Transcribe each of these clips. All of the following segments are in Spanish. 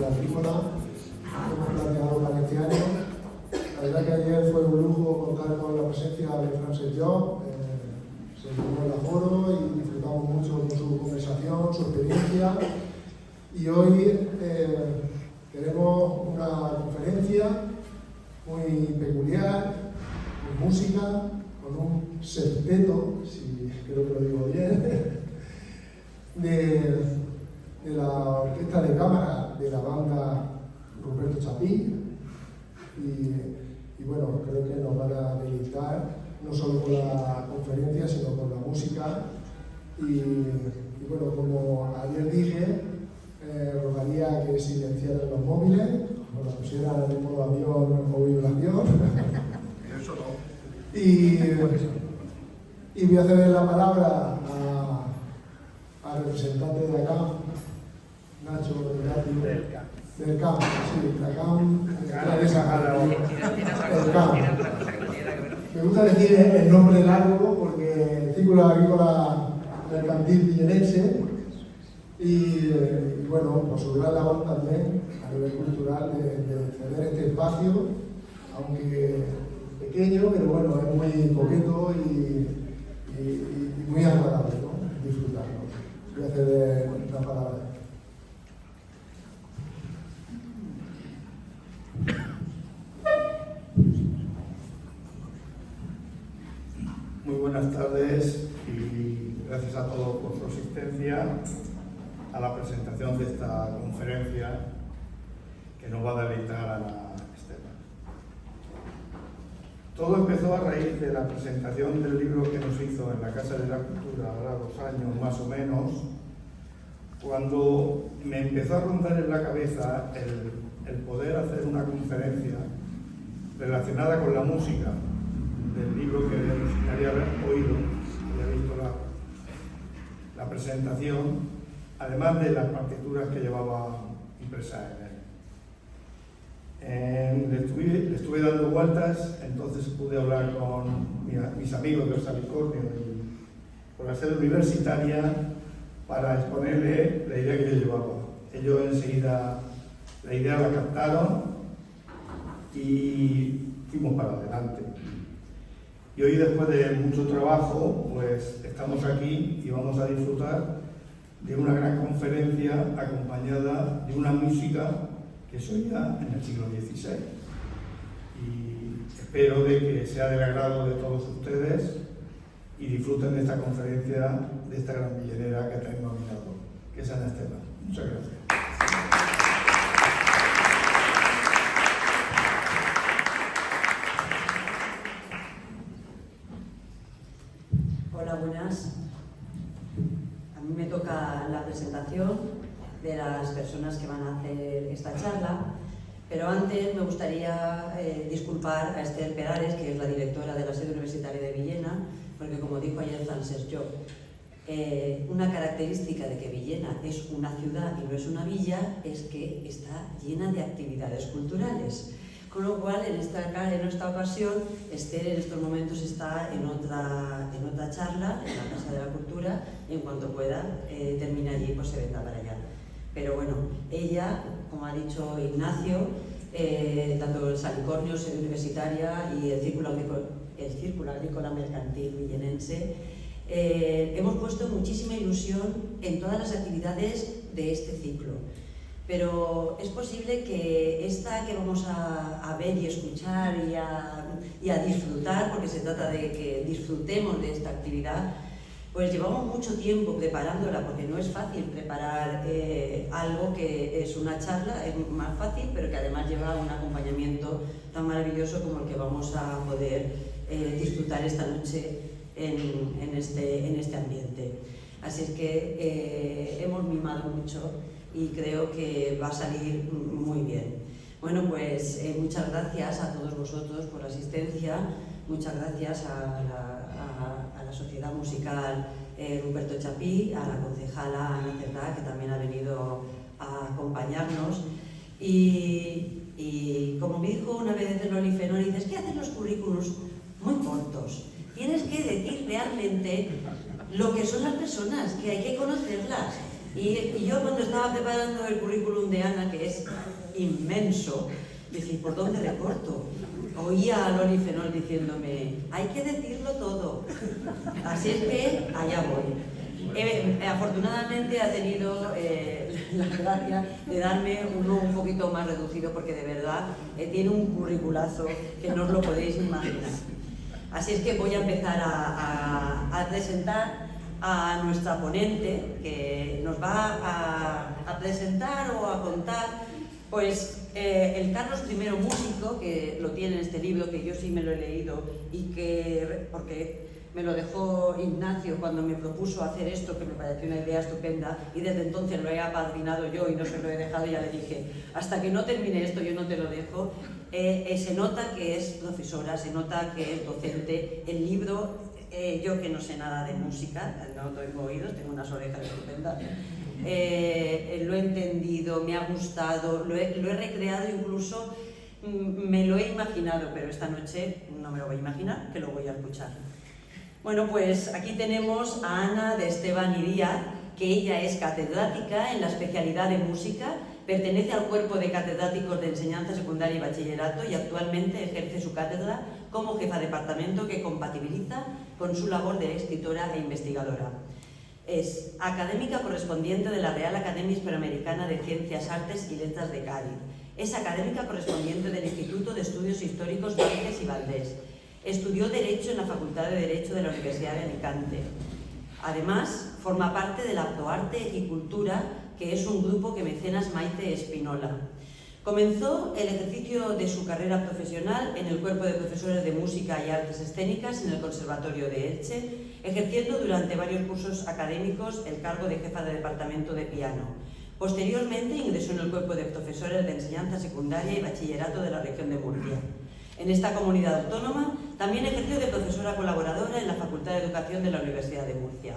de Agrícola, hemos planteado para este año. La verdad que ayer fue un lujo contar con la presencia de Frances Job, se llenó el aforo y disfrutamos mucho con su conversación, su experiencia. Y hoy tenemos una conferencia muy peculiar, con música, con un septeto, si creo que lo digo bien, de la orquesta de cámara de la banda Ruperto Chapí. Y bueno, creo que nos van a deleitar no solo con la conferencia, sino con la música. Y bueno, como ayer dije, rogaría que silenciaran los móviles, o los pusieran en modo avión o vibración. Eso no. Y voy a ceder la palabra al representante de acá, Nacho del CAM, sí, del CAM. Me gusta decir el nombre largo porque el Círculo Agrícola Mercantil Villenense y bueno, por su gran labor también a nivel cultural de ceder este espacio, aunque pequeño, pero bueno, es muy coqueto y muy agradable, ¿no? Disfrutarlo. Voy a ceder la palabra. Muy buenas tardes y gracias a todos por su asistencia a la presentación de esta conferencia que nos va a deleitar a la Esteban. Todo empezó a raíz de la presentación del libro que nos hizo en la Casa de la Cultura, ahora 2 años más o menos, cuando me empezó a rondar en la cabeza el poder hacer una conferencia relacionada con la música del libro que había oído, había visto la presentación, además de las partituras que llevaba impresas en él. Le estuve dando vueltas, entonces pude hablar con mis amigos del Salicornio y por la sede universitaria para exponerle la idea que yo llevaba. Ellos enseguida la idea la captaron y fuimos para adelante. Y hoy, después de mucho trabajo, pues estamos aquí y vamos a disfrutar de una gran conferencia acompañada de una música que se oía en el siglo XVI. Y espero de que sea del agrado de todos ustedes y disfruten de esta conferencia, de esta gran villenera que tengo a mi lado, que es Ana Esteban. Muchas gracias. Hola, buenas. A mí me toca la presentación de las personas que van a hacer esta charla, pero antes me gustaría disculpar a Esther Perares, que es la directora de la sede universitaria de Villena, porque como dijo ayer Frances Job, una característica de que Villena es una ciudad y no es una villa es que está llena de actividades culturales. Con lo cual, en esta ocasión, Esther en estos momentos está en otra charla, en la Casa de la Cultura, y en cuanto pueda, termine allí, pues se vendrá para allá. Pero bueno, ella, como ha dicho Ignacio, tanto el Salicornio, sede universitaria, y el Círculo Agrícola Mercantil Villenense, hemos puesto muchísima ilusión en todas las actividades de este ciclo. Pero es posible que esta que vamos a ver y escuchar y a disfrutar, porque se trata de que disfrutemos de esta actividad, pues llevamos mucho tiempo preparándola, porque no es fácil preparar algo que es una charla, es más fácil, pero que además lleva un acompañamiento tan maravilloso como el que vamos a poder disfrutar esta noche en este ambiente. Así es que hemos mimado mucho y creo que va a salir muy bien. Bueno, pues muchas gracias a todos vosotros por la asistencia, muchas gracias a la Sociedad Musical Ruperto Chapí, a la concejala Ana Cerdá, que también ha venido a acompañarnos. Y como me dijo una vez el Loli Fenor, dices, ¿qué hacen los currículos muy cortos? Tienes que decir realmente lo que son las personas, que hay que conocerlas. Y yo cuando estaba preparando el currículum de Ana, que es inmenso, decía, ¿por dónde recorto? Oía a Loli Fenol diciéndome, hay que decirlo todo. Así es que allá voy. Afortunadamente ha tenido la gracia de darme uno un poquito más reducido, porque de verdad tiene un curriculazo que no os lo podéis imaginar. Así es que voy a empezar a presentar a nuestra ponente, que nos va a presentar o a contar pues el Carlos I músico, que lo tiene en este libro, que yo sí me lo he leído, y que, porque me lo dejó Ignacio cuando me propuso hacer esto, que me pareció una idea estupenda, y desde entonces lo he apadrinado yo y no se lo he dejado. Ya le dije, hasta que no termine esto yo no te lo dejo. Se nota que es profesora, se nota que es docente. El libro, yo que no sé nada de música, no tengo oídos, tengo unas orejas estupendas, lo he entendido, me ha gustado, lo he recreado, incluso me lo he imaginado, pero esta noche no me lo voy a imaginar, que lo voy a escuchar. Bueno, pues aquí tenemos a Ana de Esteban y Díaz, que ella es catedrática en la especialidad de música, pertenece al cuerpo de catedráticos de enseñanza secundaria y bachillerato y actualmente ejerce su cátedra como jefa de departamento, que compatibiliza con su labor de escritora e investigadora. Es académica correspondiente de la Real Academia Hispanoamericana de Ciencias, Artes y Letras de Cádiz. Es académica correspondiente del Instituto de Estudios Históricos Vázquez y Valdés. Estudió Derecho en la Facultad de Derecho de la Universidad de Alicante. Además, forma parte del Aptoarte y Cultura, que es un grupo que mecenas Maite Espinola. Comenzó el ejercicio de su carrera profesional en el Cuerpo de Profesores de Música y Artes Escénicas en el Conservatorio de Elche, ejerciendo durante varios cursos académicos el cargo de jefa de departamento de piano. Posteriormente ingresó en el Cuerpo de Profesores de Enseñanza Secundaria y Bachillerato de la región de Murcia. En esta comunidad autónoma también ejerció de profesora colaboradora en la Facultad de Educación de la Universidad de Murcia.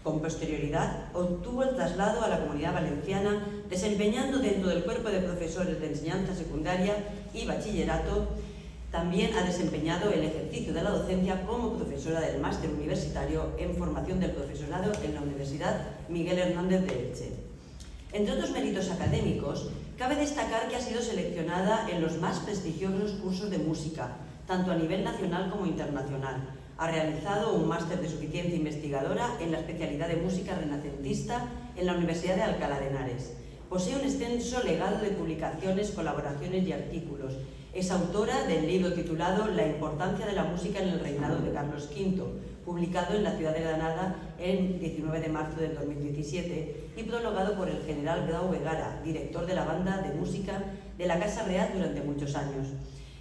Con posterioridad obtuvo el traslado a la Comunidad Valenciana, desempeñando dentro del Cuerpo de Profesores de Enseñanza Secundaria y Bachillerato. También ha desempeñado el ejercicio de la docencia como profesora del Máster Universitario en Formación del Profesorado en la Universidad Miguel Hernández de Elche. Entre otros méritos académicos, cabe destacar que ha sido seleccionada en los más prestigiosos cursos de música, tanto a nivel nacional como internacional. Ha realizado un máster de suficiencia investigadora en la especialidad de música renacentista en la Universidad de Alcalá de Henares. Posee un extenso legado de publicaciones, colaboraciones y artículos. Es autora del libro titulado La importancia de la música en el reinado de Carlos V, publicado en la ciudad de Granada el 19 de marzo del 2017 y prologado por el general Grau Vergara, director de la banda de música de la Casa Real durante muchos años.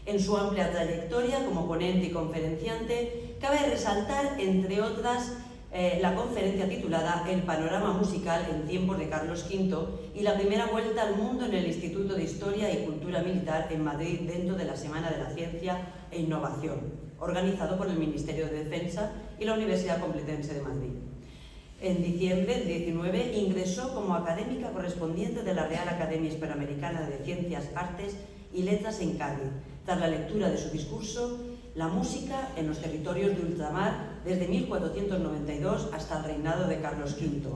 En su amplia trayectoria como ponente y conferenciante, cabe resaltar, entre otras, la conferencia titulada El panorama musical en tiempos de Carlos V y la primera vuelta al mundo en el Instituto de Historia y Cultura Militar en Madrid dentro de la Semana de la Ciencia e Innovación, organizado por el Ministerio de Defensa y la Universidad Complutense de Madrid. En diciembre del 19 ingresó como académica correspondiente de la Real Academia Hispanoamericana de Ciencias, Artes y Letras en Cádiz, tras la lectura de su discurso La música en los territorios de ultramar desde 1492 hasta el reinado de Carlos V.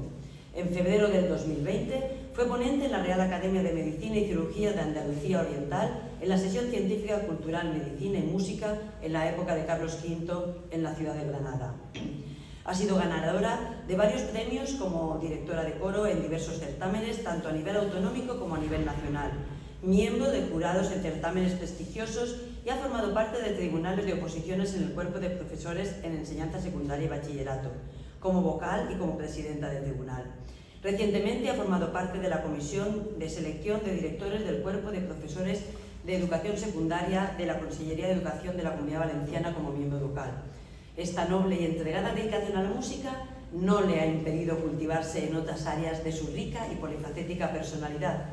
En febrero del 2020 fue ponente en la Real Academia de Medicina y Cirugía de Andalucía Oriental en la sesión científica cultural Medicina y Música en la época de Carlos V en la ciudad de Granada. Ha sido ganadora de varios premios como directora de coro en diversos certámenes, tanto a nivel autonómico como a nivel nacional. Miembro de jurados en certámenes prestigiosos y ha formado parte de tribunales de oposiciones en el Cuerpo de Profesores en Enseñanza Secundaria y Bachillerato, como vocal y como presidenta del tribunal. Recientemente ha formado parte de la Comisión de Selección de Directores del Cuerpo de Profesores de Educación Secundaria de la Consellería de Educación de la Comunidad Valenciana como miembro vocal. Esta noble y entregada dedicación a la música no le ha impedido cultivarse en otras áreas de su rica y polifacética personalidad.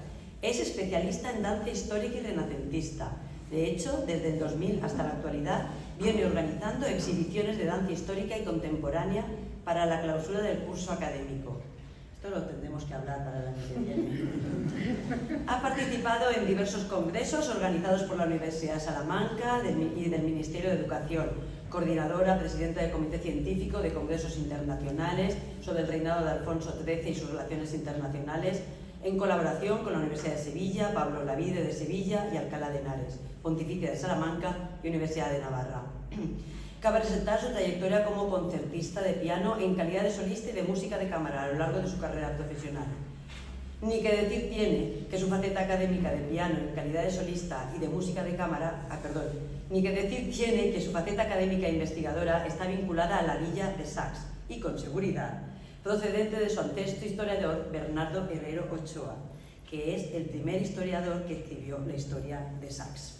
Es especialista en danza histórica y renacentista. De hecho, desde el 2000 hasta la actualidad, viene organizando exhibiciones de danza histórica y contemporánea para la clausura del curso académico. Esto lo tendremos que hablar para el año que viene. Ha participado en diversos congresos organizados por la Universidad de Salamanca y del Ministerio de Educación, coordinadora, presidenta del Comité Científico de Congresos Internacionales sobre el reinado de Alfonso XIII y sus relaciones internacionales, en colaboración con la Universidad de Sevilla, Pablo Olavide de Sevilla y Alcalá de Henares, Pontificia de Salamanca y Universidad de Navarra. Cabe resaltar su trayectoria como concertista de piano en calidad de solista y de música de cámara a lo largo de su carrera profesional. Ni que decir tiene que su faceta académica de piano en calidad de solista y de música de cámara, ni que decir tiene que su faceta académica e investigadora está vinculada a la villa de Sax y, con seguridad, procedente de su ancestro historiador Bernardo Herrero Ochoa, que es el primer historiador que escribió la historia de Sax.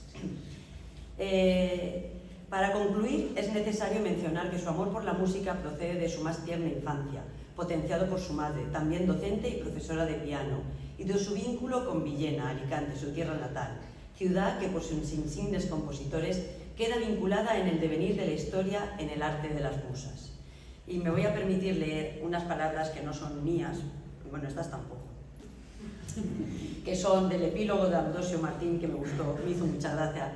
Para concluir, es necesario mencionar que su amor por la música procede de su más tierna infancia, potenciado por su madre, también docente y profesora de piano, y de su vínculo con Villena, Alicante, su tierra natal, ciudad que por sus insignes compositores queda vinculada en el devenir de la historia en el arte de las musas. Y me voy a permitir leer unas palabras que no son mías, bueno, estas tampoco, que son del epílogo de Ambrosio Martín, que me gustó, me hizo mucha gracia,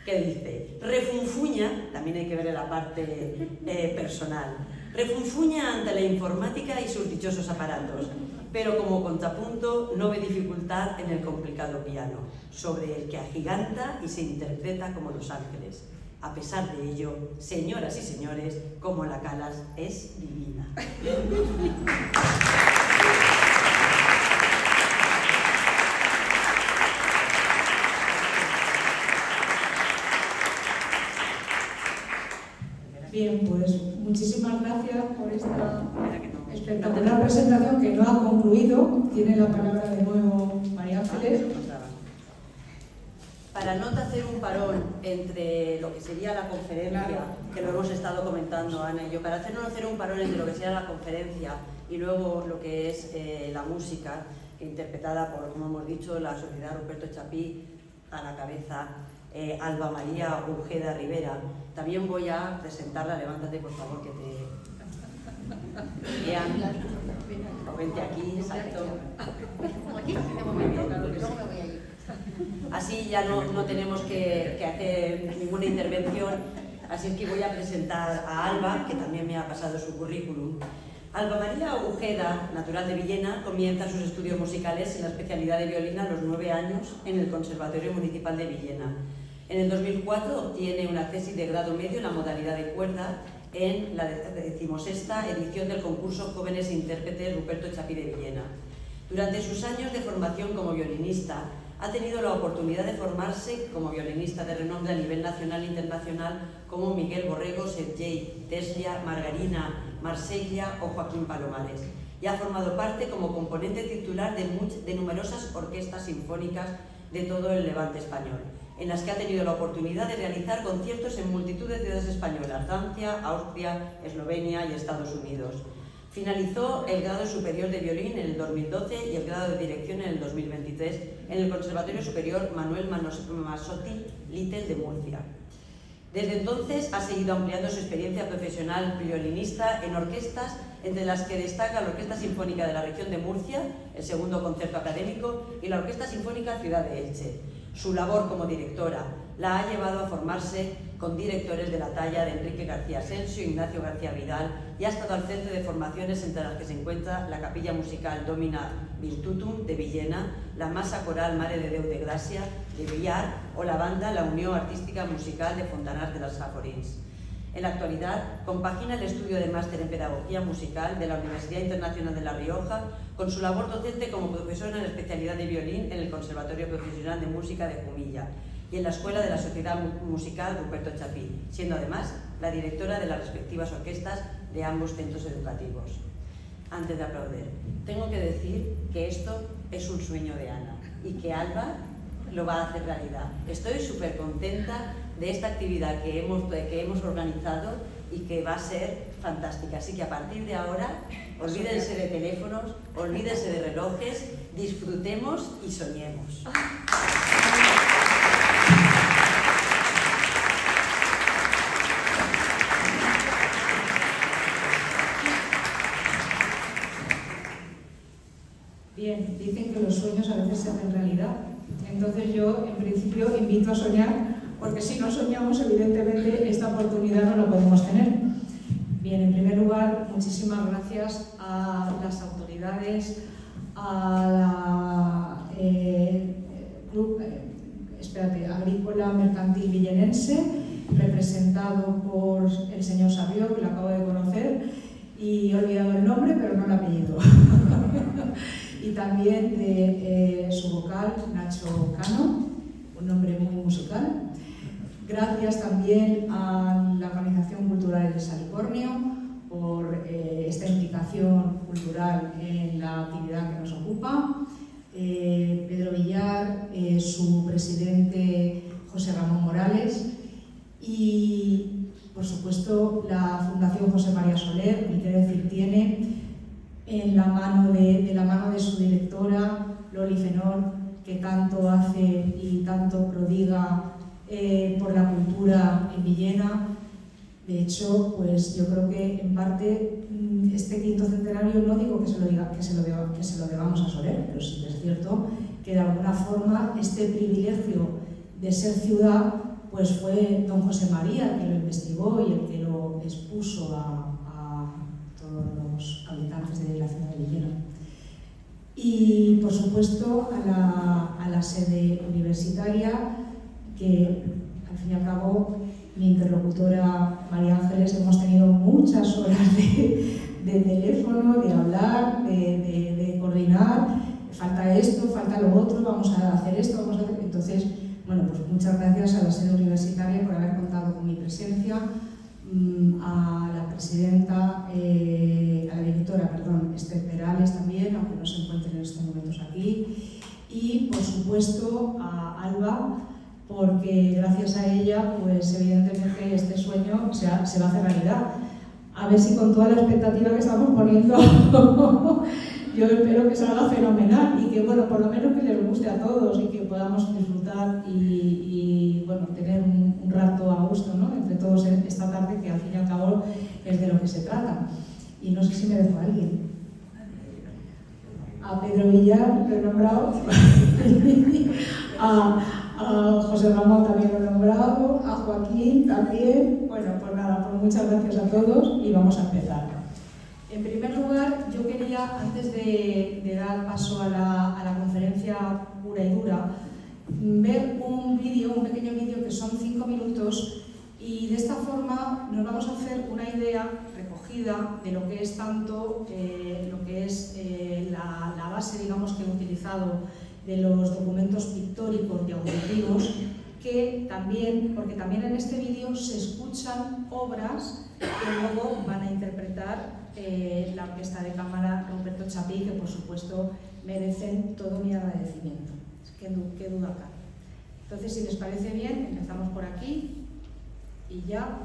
que dice: refunfuña, también hay que ver la parte personal, refunfuña ante la informática y sus dichosos aparatos, pero como contrapunto no ve dificultad en el complicado piano, sobre el que agiganta y se interpreta como los ángeles. A pesar de ello, señoras y señores, como la Calas es divina. Bien, pues muchísimas gracias por esta espectacular presentación que no ha concluido. Tiene la palabra de nuevo María Ángeles. Para no hacer un parón entre lo que sería la conferencia, que lo hemos estado comentando Ana y yo, para no hacer un parón entre lo que sería la conferencia y luego lo que es la música, interpretada por, como hemos dicho, la Sociedad Ruperto Chapí a la cabeza, Alba María Ujeda Rivera. También voy a presentarla, levántate por favor que te vean, o vente aquí, exacto. Aquí, de momento, luego me voy a ir. Así ya no tenemos que hacer ninguna intervención, así es que voy a presentar a Alba, que también me ha pasado su currículum. Alba María Ujeda, natural de Villena, comienza sus estudios musicales en la especialidad de violín a los 9 años en el Conservatorio Municipal de Villena. En el 2004 obtiene una tesis de grado medio en la modalidad de cuerda en la 16ª edición del concurso Jóvenes Intérpretes Ruperto Chapí de Villena. Durante sus años de formación como violinista, ha tenido la oportunidad de formarse como violinista de renombre a nivel nacional e internacional como Miguel Borrego, Sergei, Teslia, Margarina, Marsella o Joaquín Palomares, y ha formado parte como componente titular de numerosas orquestas sinfónicas de todo el Levante español, en las que ha tenido la oportunidad de realizar conciertos en multitud de ciudades españolas, Francia, Austria, Eslovenia y Estados Unidos. Finalizó el grado superior de violín en el 2012 y el grado de dirección en el 2023 en el Conservatorio Superior Manuel Masotti Little de Murcia. Desde entonces ha seguido ampliando su experiencia profesional violinista en orquestas, entre las que destaca la Orquesta Sinfónica de la Región de Murcia, el segundo concierto académico, y la Orquesta Sinfónica Ciudad de Elche. Su labor como directora la ha llevado a formarse con directores de la talla de Enrique García Asensio, Ignacio García Vidal, y ha estado al frente de formaciones entre las que se encuentra la Capilla Musical Domina Virtutum de Villena, la Masa Coral Mare de Déu de Gracia de Villar o la banda La Unión Artística Musical de Fontanars de las Saforins. En la actualidad, compagina el estudio de máster en Pedagogía Musical de la Universidad Internacional de La Rioja con su labor docente como profesora en la especialidad de violín en el Conservatorio Profesional de Música de Jumilla y en la Escuela de la Sociedad Musical Ruperto Chapí, siendo además la directora de las respectivas orquestas de ambos centros educativos. Antes de aplaudir, tengo que decir que esto es un sueño de Ana y que Alba lo va a hacer realidad. Estoy súper contenta de esta actividad que hemos organizado y que va a ser fantástica. Así que a partir de ahora, olvídense de teléfonos, olvídense de relojes, disfrutemos y soñemos. Bien, dicen que los sueños a veces se hacen realidad. Entonces yo, en principio, invito a soñar porque si no soñamos, evidentemente, esta oportunidad no la podemos tener. Bien, en primer lugar, muchísimas gracias a las autoridades, a la Club Agrícola Mercantil Villenense, representado por el señor Sabió, que lo acabo de conocer, y he olvidado el nombre, pero no el apellido. Y también de su vocal, Nacho Cano, un nombre muy musical. Gracias también a la Organización Cultural de Salicornio por esta implicación cultural en la actividad que nos ocupa. Pedro Villar, su presidente José Ramón Morales y, por supuesto, la Fundación José María Soler, ni qué decir tiene, en la mano de su directora, Loli Fenor, que tanto hace y tanto prodiga por la cultura en Villena. De hecho, pues yo creo que en parte este quinto centenario, no digo que se lo debamos a Soler, pero sí que es cierto que de alguna forma este privilegio de ser ciudad pues fue don José María el que lo investigó y el que lo expuso a todos los habitantes de la ciudad de Villena. Y por supuesto a la sede universitaria, que al fin y al cabo mi interlocutora María Ángeles hemos tenido muchas horas de teléfono, de hablar, de coordinar, falta esto, falta lo otro, vamos a hacer esto, vamos a hacer... Entonces, bueno, pues muchas gracias a la sede universitaria por haber contado con mi presencia, a la presidenta, a la directora, perdón, Esther Perales también, aunque no se encuentren en estos momentos aquí, y por supuesto a Alba, porque gracias a ella, pues evidentemente este sueño se va a hacer realidad. A ver si con toda la expectativa que estamos poniendo, yo espero que salga fenomenal y que, bueno, por lo menos que les guste a todos y que podamos disfrutar y bueno, tener un rato a gusto, ¿no?, entre todos esta tarde, que al fin y al cabo es de lo que se trata. Y no sé si me dejo a alguien. A Pedro Villar, lo he nombrado, a José Ramón también lo he nombrado, a Joaquín también. Bueno, pues nada, pues muchas gracias a todos y vamos a empezar. En primer lugar, yo quería, antes de dar paso a la conferencia pura y dura, ver un pequeño vídeo que son 5 minutos, y de esta forma nos vamos a hacer una idea recogida de lo que es tanto lo que es la base, digamos, que he utilizado de los documentos pictóricos y auditivos, que también, porque también en este vídeo se escuchan obras que luego van a interpretar la Orquesta de Cámara Ruperto Chapí, que por supuesto merecen todo mi agradecimiento. Qué duda cabe. Entonces, si les parece bien, empezamos por aquí y ya.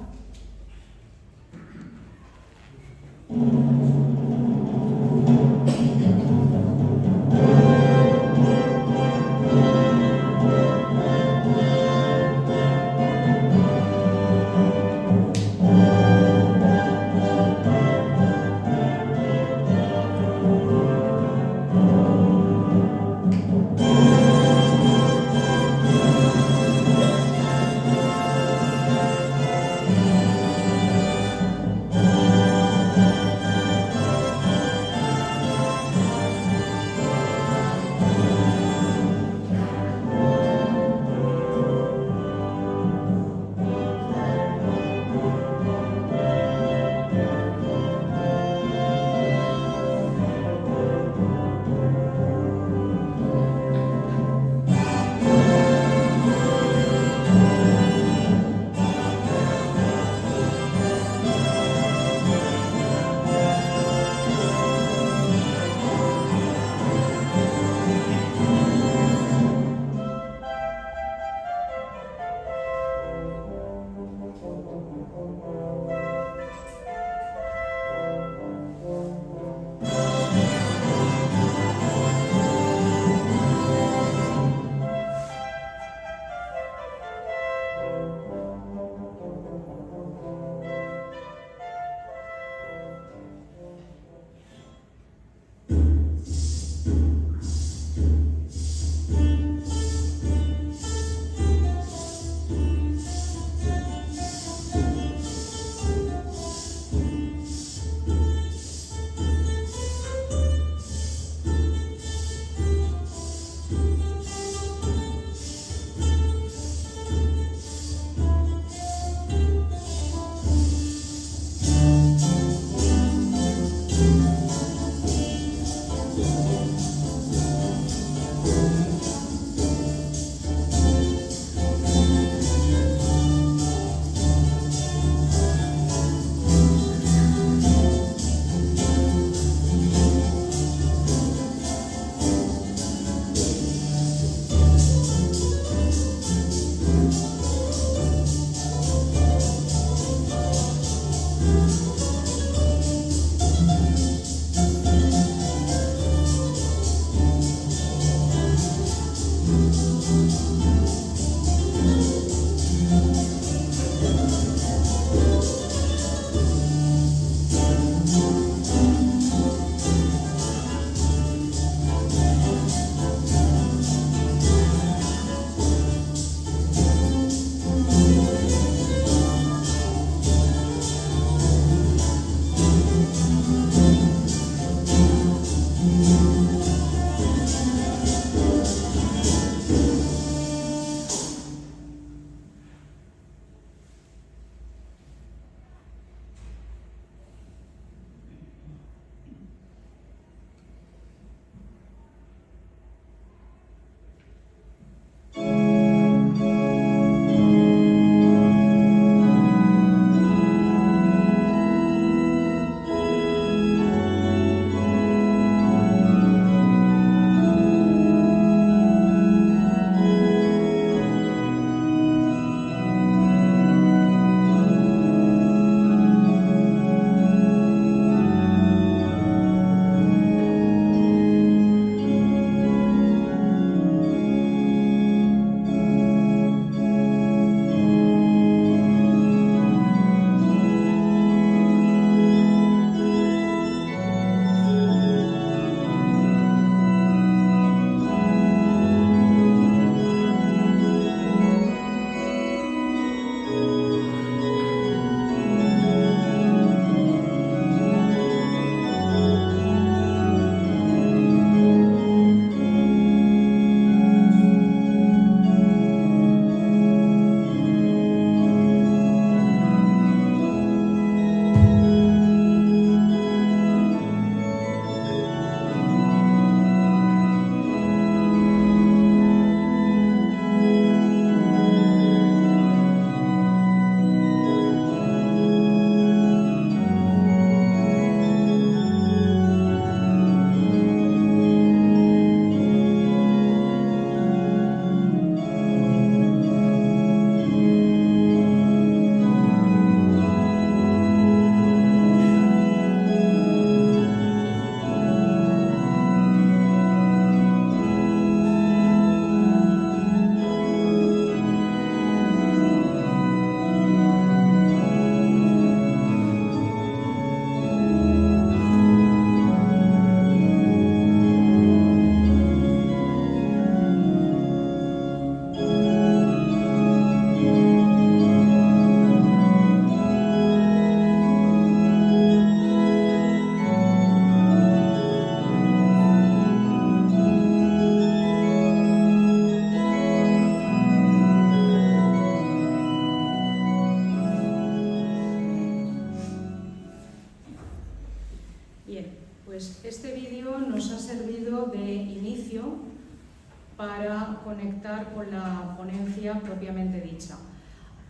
a conectar con la ponencia propiamente dicha.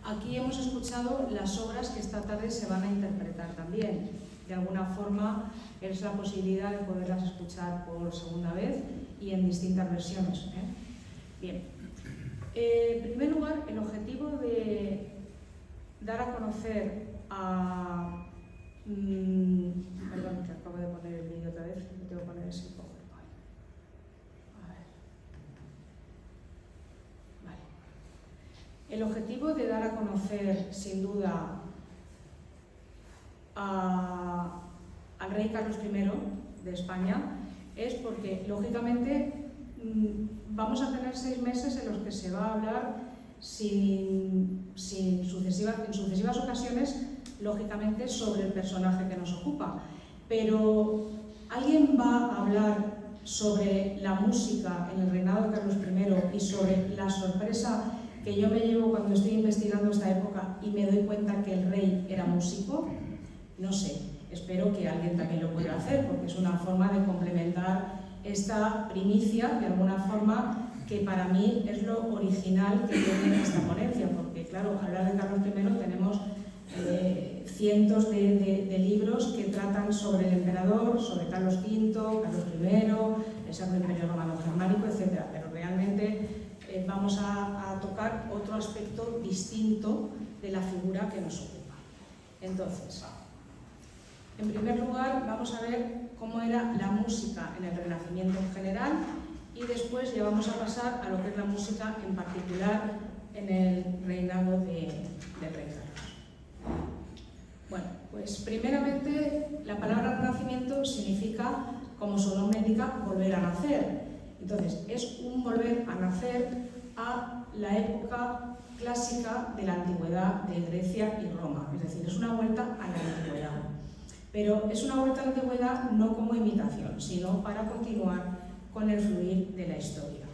Aquí hemos escuchado las obras que esta tarde se van a interpretar también. De alguna forma es la posibilidad de poderlas escuchar por segunda vez y en distintas versiones. Bien. En primer lugar, el objetivo de dar a conocer a... perdón, que acabo de poner el vídeo otra vez, que tengo que poner ese PowerPoint. A ver. Vale. El objetivo de dar a conocer, sin duda, al rey Carlos I de España es porque, lógicamente, vamos a tener 6 meses en los que se va a hablar en sucesivas ocasiones, lógicamente, sobre el personaje que nos ocupa. Pero ¿alguien va a hablar sobre la música en el reinado de Carlos I y sobre la sorpresa que yo me llevo cuando estoy investigando esta época y me doy cuenta que el rey era músico? No sé, espero que alguien también lo pueda hacer, porque es una forma de complementar esta primicia, de alguna forma, que para mí es lo original que tiene esta ponencia, porque claro, hablar de Carlos I tenemos cientos de libros que tratan sobre el emperador, sobre Carlos V, Carlos I, el Sacro Imperio Romano Germánico, etc. Pero realmente vamos a tocar otro aspecto distinto de la figura que nos ocupa. Entonces, en primer lugar, vamos a ver cómo era la música en el Renacimiento en general y después ya vamos a pasar a lo que es la música en particular en el reinado del rey Carlos. Bueno, pues primeramente la palabra renacimiento significa, como su nombre indica, volver a nacer. Entonces, es un volver a nacer a la época clásica de la antigüedad de Grecia y Roma, es decir, es una vuelta a la antigüedad. Pero es una vuelta a la antigüedad no como imitación, sino para continuar con el fluir de la historia.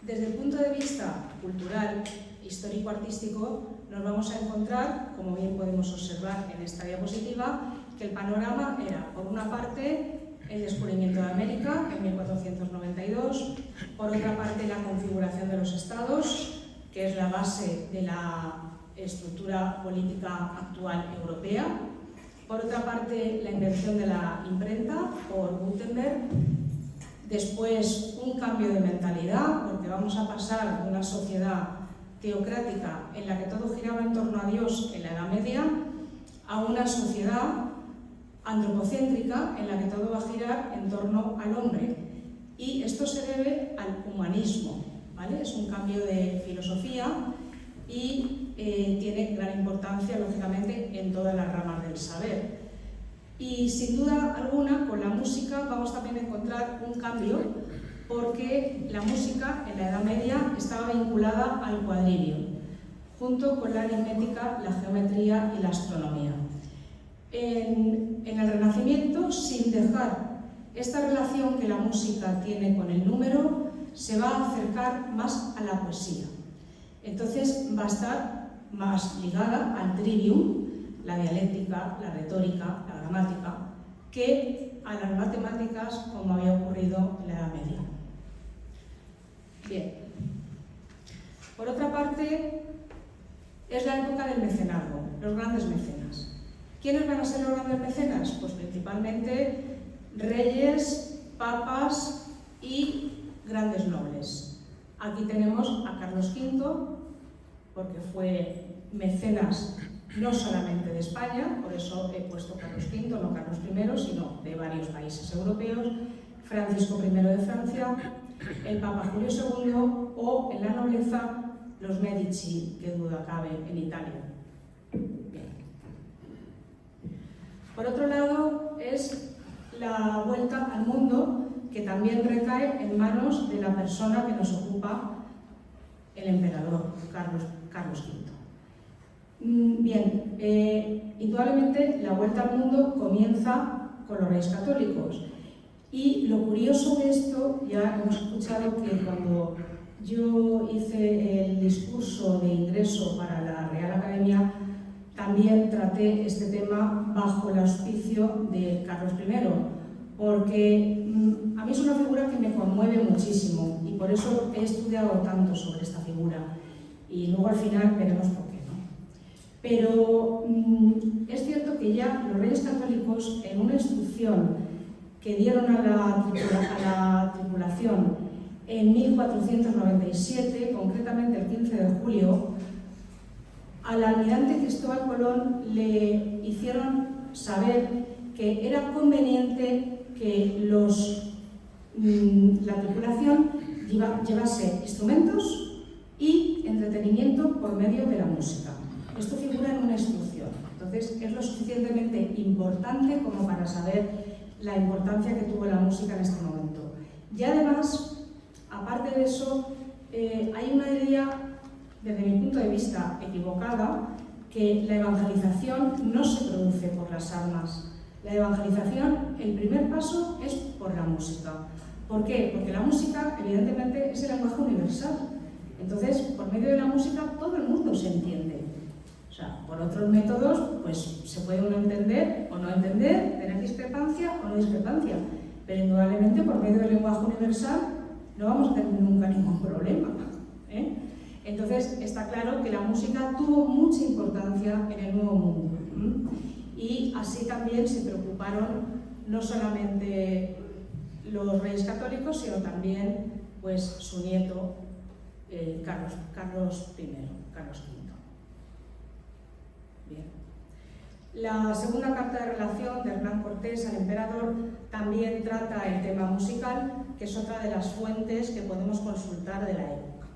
Desde el punto de vista cultural, histórico-artístico, nos vamos a encontrar, como bien podemos observar en esta diapositiva, que el panorama era, por una parte, el descubrimiento de América en 1492, por otra parte, la configuración de los estados, que es la base de la estructura política actual europea. Por otra parte, la invención de la imprenta por Gutenberg. Después, un cambio de mentalidad, porque vamos a pasar de una sociedad teocrática en la que todo giraba en torno a Dios en la Edad Media a una sociedad antropocéntrica en la que todo va a girar en torno al hombre. Y esto se debe al humanismo, ¿vale? Es un cambio de filosofía y tiene gran importancia, lógicamente, en todas las ramas del saber. Y sin duda alguna, con la música vamos también a encontrar un cambio, porque la música en la Edad Media estaba vinculada al cuadrilio, junto con la aritmética, la geometría y la astronomía. En el Renacimiento, sin dejar esta relación que la música tiene con el número, se va a acercar más a la poesía. Entonces va a estar más ligada al trivium, la dialéctica, la retórica, la gramática, que a las matemáticas, como había ocurrido en la Edad Media. Bien. Por otra parte, es la época del mecenazgo, los grandes mecenas. ¿Quiénes van a ser los grandes mecenas? Pues principalmente reyes, papas y grandes nobles. Aquí tenemos a Carlos V, porque fue mecenas no solamente de España, por eso he puesto Carlos V, no Carlos I, sino de varios países europeos, Francisco I de Francia, el Papa Julio II o, en la nobleza, los Medici, que duda cabe, en Italia. Bien. Por otro lado, es la vuelta al mundo, que también recae en manos de la persona que nos ocupa, el emperador Carlos V. Bien, indudablemente la vuelta al mundo comienza con los Reyes Católicos. Y lo curioso de esto, ya hemos escuchado que cuando yo hice el discurso de ingreso para la Real Academia, también traté este tema bajo el auspicio de Carlos I, porque a mí es una figura que me conmueve muchísimo y por eso he estudiado tanto sobre esta figura y luego al final veremos por qué, ¿no? Pero es cierto que ya los Reyes Católicos, en una instrucción que dieron a la tripulación en 1497, concretamente el 15 de julio, al almirante Cristóbal Colón le hicieron saber que era conveniente que la tripulación llevase instrumentos y entretenimiento por medio de la música. Esto figura en una instrucción, entonces es lo suficientemente importante como para saber la importancia que tuvo la música en este momento. Y además, aparte de eso, hay una idea, desde mi punto de vista, equivocada, que la evangelización no se produce por las armas. La evangelización, el primer paso es por la música. ¿Por qué? Porque la música, evidentemente, es el lenguaje universal. Entonces, por medio de la música, todo el mundo se entiende. O sea, por otros métodos, pues se puede uno entender o no entender, tener discrepancia o no discrepancia. Pero indudablemente, por medio del lenguaje universal, no vamos a tener nunca ningún problema, ¿eh? Entonces, está claro que la música tuvo mucha importancia en el Nuevo Mundo. Y así también se preocuparon no solamente los Reyes Católicos, sino también pues, su nieto Carlos V. Bien. La segunda carta de relación de Hernán Cortés al emperador también trata el tema musical, que es otra de las fuentes que podemos consultar de la época.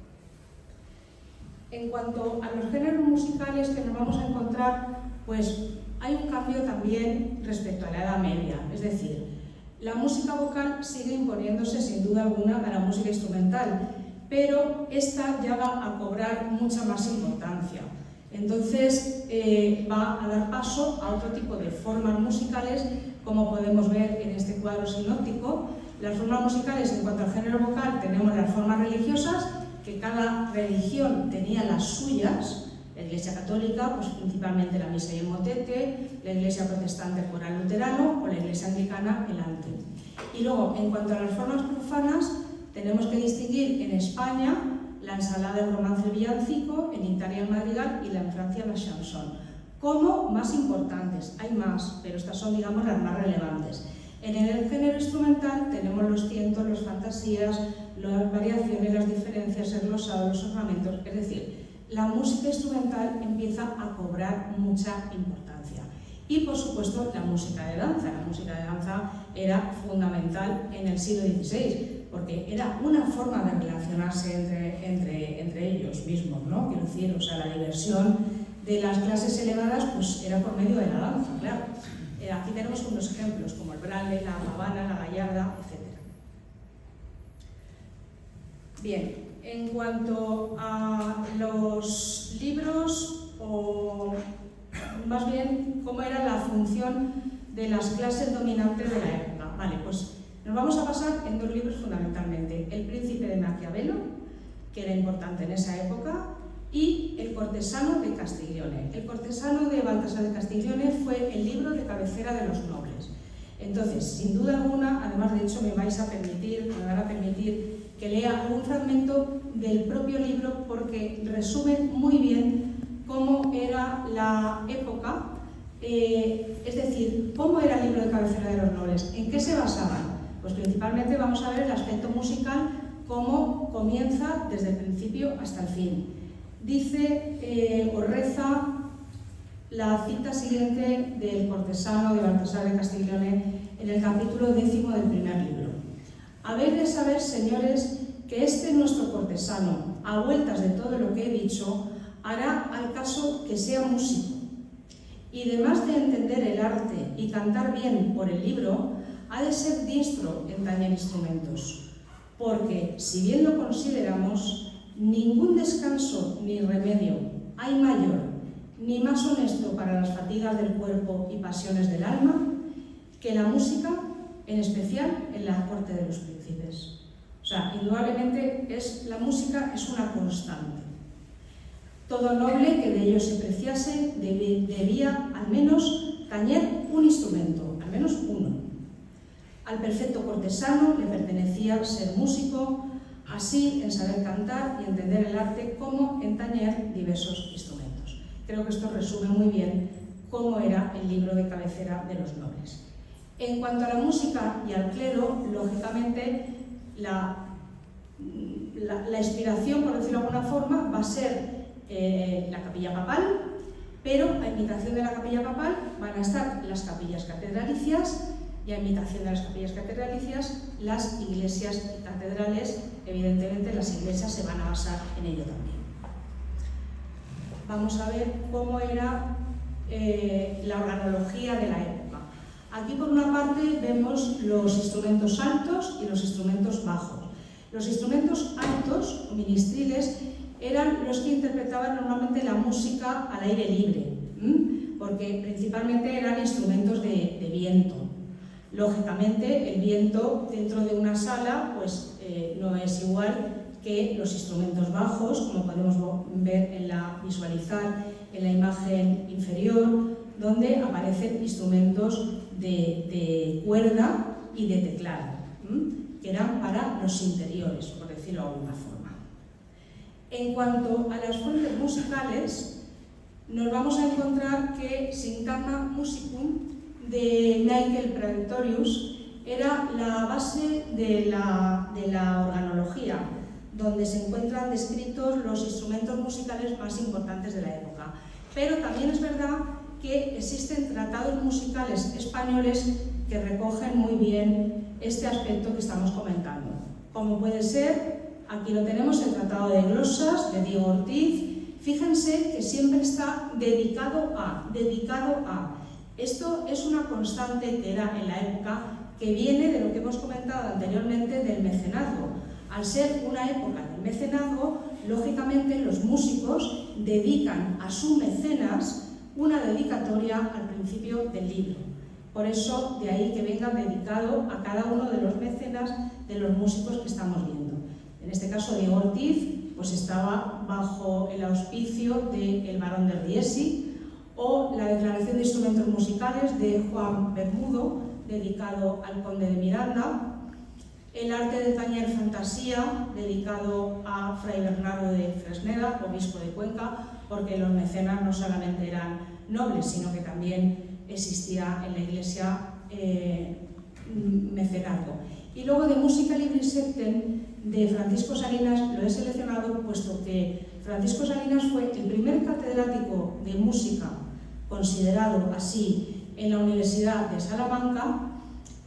En cuanto a los géneros musicales que nos vamos a encontrar, pues hay un cambio también respecto a la Edad Media, es decir, la música vocal sigue imponiéndose sin duda alguna a la música instrumental, pero esta ya va a cobrar mucha más importancia. Entonces va a dar paso a otro tipo de formas musicales, como podemos ver en este cuadro sinóptico. Las formas musicales, en cuanto al género vocal, tenemos las formas religiosas, que cada religión tenía las suyas. La Iglesia Católica, pues principalmente la misa y el motete, la Iglesia Protestante el coral luterano o la Iglesia Anglicana el ante. Y luego, en cuanto a las formas profanas, tenemos que distinguir en España la ensalada, el romance, el villancico, en Italia el madrigal y en Francia la chanson, como más importantes. Hay más, pero estas son, digamos, las más relevantes. En el género instrumental tenemos los tientos, las fantasías, las variaciones, las diferencias, el glosado, los ornamentos, es decir, la música instrumental empieza a cobrar mucha importancia. Y, por supuesto, la música de danza. La música de danza era fundamental en el siglo XVI, porque era una forma de relacionarse entre ellos mismos, ¿no? Quiero decir, o sea, la diversión de las clases elevadas pues, era por medio de la danza, claro. Aquí tenemos unos ejemplos, como el braille, la pavana, la gallarda, etc. Bien, en cuanto a los libros, o más bien cómo era la función de las clases dominantes de la época. Vale, pues nos vamos a basar en dos libros fundamentalmente. El Príncipe de Maquiavelo, que era importante en esa época, y El cortesano de Castiglione. El cortesano de Baltasar de Castiglione fue el libro de cabecera de los nobles. Entonces, sin duda alguna, además de hecho me van a permitir que lea algún fragmento del propio libro porque resume muy bien cómo era la época, es decir, cómo era el libro de cabecera de los nobles, en qué se basaban. Pues principalmente vamos a ver el aspecto musical, cómo comienza desde el principio hasta el fin. Dice o reza la cita siguiente del cortesano de Baltasar de Castiglione en el capítulo 10 del primer libro. Habéis de saber, señores, que este nuestro cortesano, a vueltas de todo lo que he dicho, hará al caso que sea músico. Y además de entender el arte y cantar bien por el libro, ha de ser diestro en tañer instrumentos, porque, si bien lo consideramos, ningún descanso ni remedio hay mayor ni más honesto para las fatigas del cuerpo y pasiones del alma que la música, en especial en la corte de los príncipes. O sea, indudablemente la música es una constante. Todo noble que de ello se preciase debía al menos tañer un instrumento, al menos uno. Al perfecto cortesano le pertenecía ser músico, así en saber cantar y entender el arte como en tañer diversos instrumentos. Creo que esto resume muy bien cómo era el libro de cabecera de los nobles. En cuanto a la música y al clero, lógicamente la inspiración, por decirlo de alguna forma, va a ser la capilla papal, pero a imitación de la capilla papal van a estar las capillas catedralicias y a imitación de las capillas catedralicias las iglesias y catedrales. Evidentemente las iglesias se van a basar en ello también. Vamos a ver cómo era la organología de la época. Aquí por una parte vemos los instrumentos altos y los instrumentos bajos. Los instrumentos altos, ministriles, eran los que interpretaban normalmente la música al aire libre, porque principalmente eran instrumentos de viento. Lógicamente, el viento dentro de una sala pues, no es igual que los instrumentos bajos, como podemos ver visualizar en la imagen inferior, donde aparecen instrumentos de cuerda y de teclado, que eran para los interiores, por decirlo de alguna forma. En cuanto a las fuentes musicales, nos vamos a encontrar que Syntagma Musicum de Michael Praetorius era la base de la organología, donde se encuentran descritos los instrumentos musicales más importantes de la época. Pero también es verdad que existen tratados musicales españoles que recogen muy bien este aspecto que estamos comentando. Como puede ser, aquí lo tenemos, el Tratado de Glosas de Diego Ortiz. Fíjense que siempre está dedicado a. Esto es una constante que era en la época, que viene de lo que hemos comentado anteriormente del mecenazgo. Al ser una época del mecenazgo, lógicamente los músicos dedican a su mecenas una dedicatoria al principio del libro. Por eso, de ahí que venga dedicado a cada uno de los mecenas de los músicos que estamos viendo. En este caso, Diego Ortiz pues estaba bajo el auspicio del barón de Riesi, o la declaración de instrumentos musicales de Juan Bermudo, dedicado al conde de Miranda, el arte de tañer fantasía, dedicado a Fray Bernardo de Fresneda, obispo de Cuenca, porque los mecenas no solamente eran nobles, sino que también existía en la iglesia mecenazgo. Y luego de música libre septem de Francisco Salinas lo he seleccionado puesto que Francisco Salinas fue el primer catedrático de música considerado así en la Universidad de Salamanca,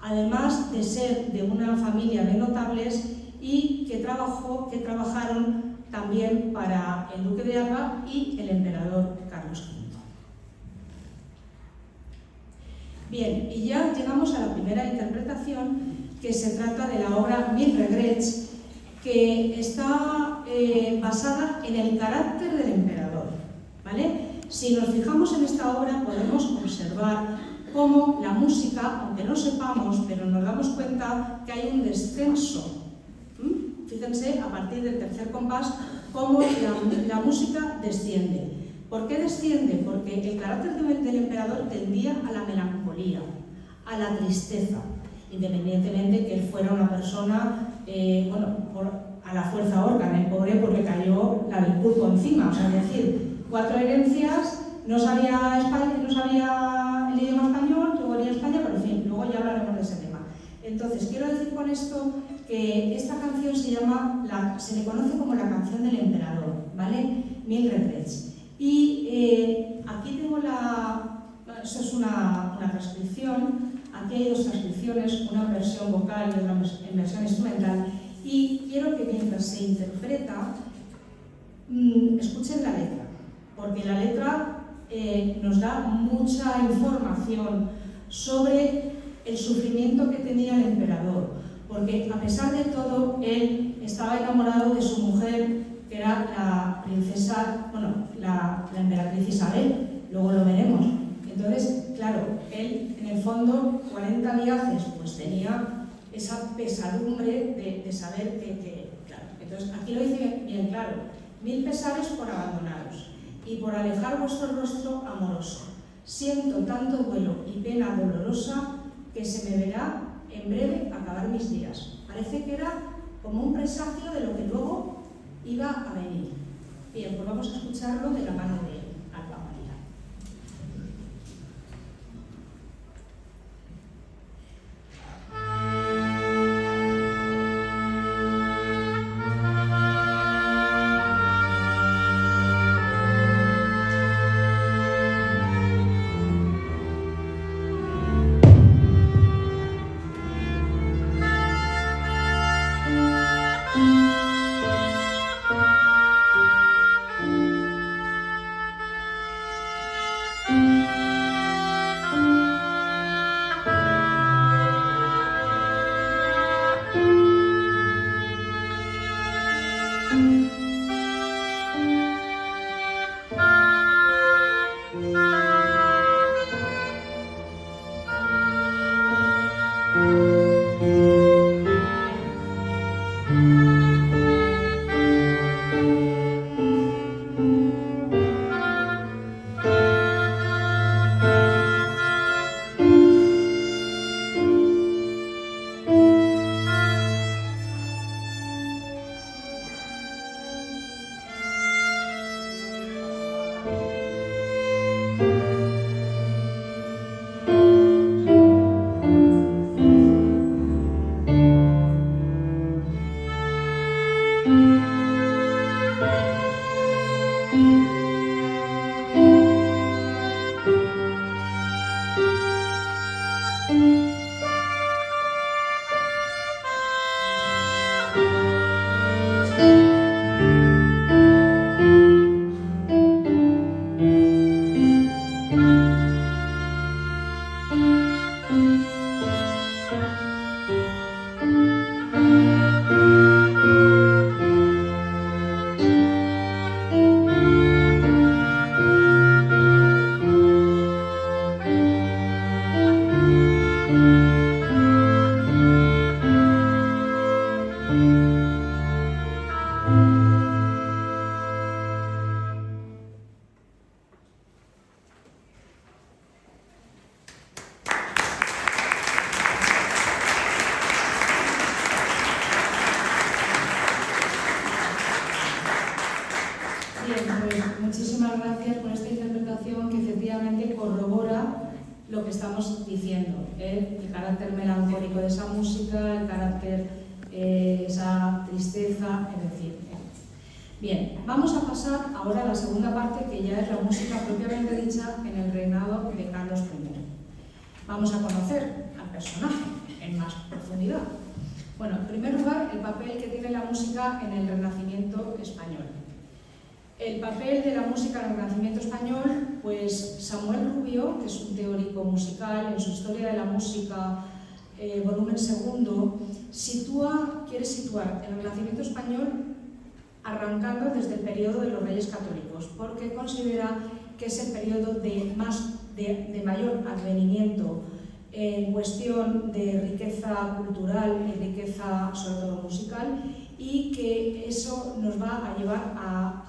además de ser de una familia de notables y que trabajaron también para el duque de Alba y el emperador Carlos V. Bien, y ya llegamos a la primera interpretación, que se trata de la obra Mille Regrets, que está basada en el carácter del emperador, ¿vale? Si nos fijamos en esta obra podemos observar cómo la música, aunque no sepamos, pero nos damos cuenta que hay un descenso. Fíjense, a partir del tercer compás, cómo la música desciende. ¿Por qué desciende? Porque el carácter del emperador tendía a la melancolía, a la tristeza, independientemente que él fuera una persona, a la fuerza órgana, el pobre porque cayó la del pulpo encima, o sea, es decir, 4 herencias, no sabía el idioma español, luego venía a España, pero en fin, luego ya hablaremos de ese tema. Entonces, quiero decir con esto que esta canción se le conoce como la canción del emperador, ¿vale? Mille Regrets. Y aquí tengo esto es una transcripción, aquí hay 2 transcripciones, una en versión vocal y otra en versión instrumental, y quiero que mientras se interpreta, escuchen la letra, porque la letra nos da mucha información sobre el sufrimiento que tenía el emperador, porque a pesar de todo, él estaba enamorado de su mujer, que era la princesa, la emperatriz Isabel, luego lo veremos. Entonces, claro, él en el fondo, 40 viajes, pues tenía esa pesadumbre de saber que claro. Entonces, aquí lo dice bien claro: 1000 pesares por abandonaros y por alejar vuestro rostro amoroso. Siento tanto duelo y pena dolorosa que se me verá en breve acabar mis días. Parece que era como un presagio de lo que luego iba a venir. Bien, pues vamos a escucarlo de la mano de Alba María. Bien, pues muchísimas gracias por esta interpretación que efectivamente corrobora lo que estamos diciendo, el carácter melancólico de esa música, el carácter, esa tristeza, es decir. Bien, vamos a pasar ahora a la segunda parte, que ya es la música propiamente dicha en el reinado de Carlos I. Vamos a conocer al personaje en más profundidad. Bueno, en primer lugar, el papel que tiene la música en el Renacimiento español. El papel de la música en el Renacimiento español, pues Samuel Rubio, que es un teórico musical, en su Historia de la Música, volumen 2, quiere situar el Renacimiento español arrancando desde el periodo de los Reyes Católicos, porque considera que es el periodo de mayor advenimiento en cuestión de riqueza cultural y riqueza sobre todo musical, y que eso nos va a llevar a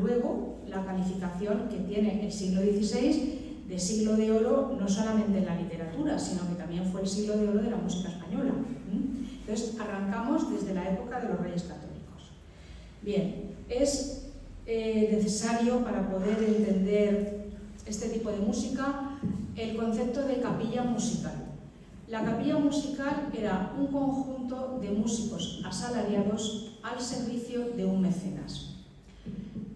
luego la calificación que tiene el siglo XVI de siglo de oro, no solamente en la literatura, sino que también fue el siglo de oro de la música española. Entonces arrancamos desde la época de los Reyes Católicos. Bien, es necesario para poder entender este tipo de música el concepto de capilla musical. La capilla musical era un conjunto de músicos asalariados al servicio de un mecenas.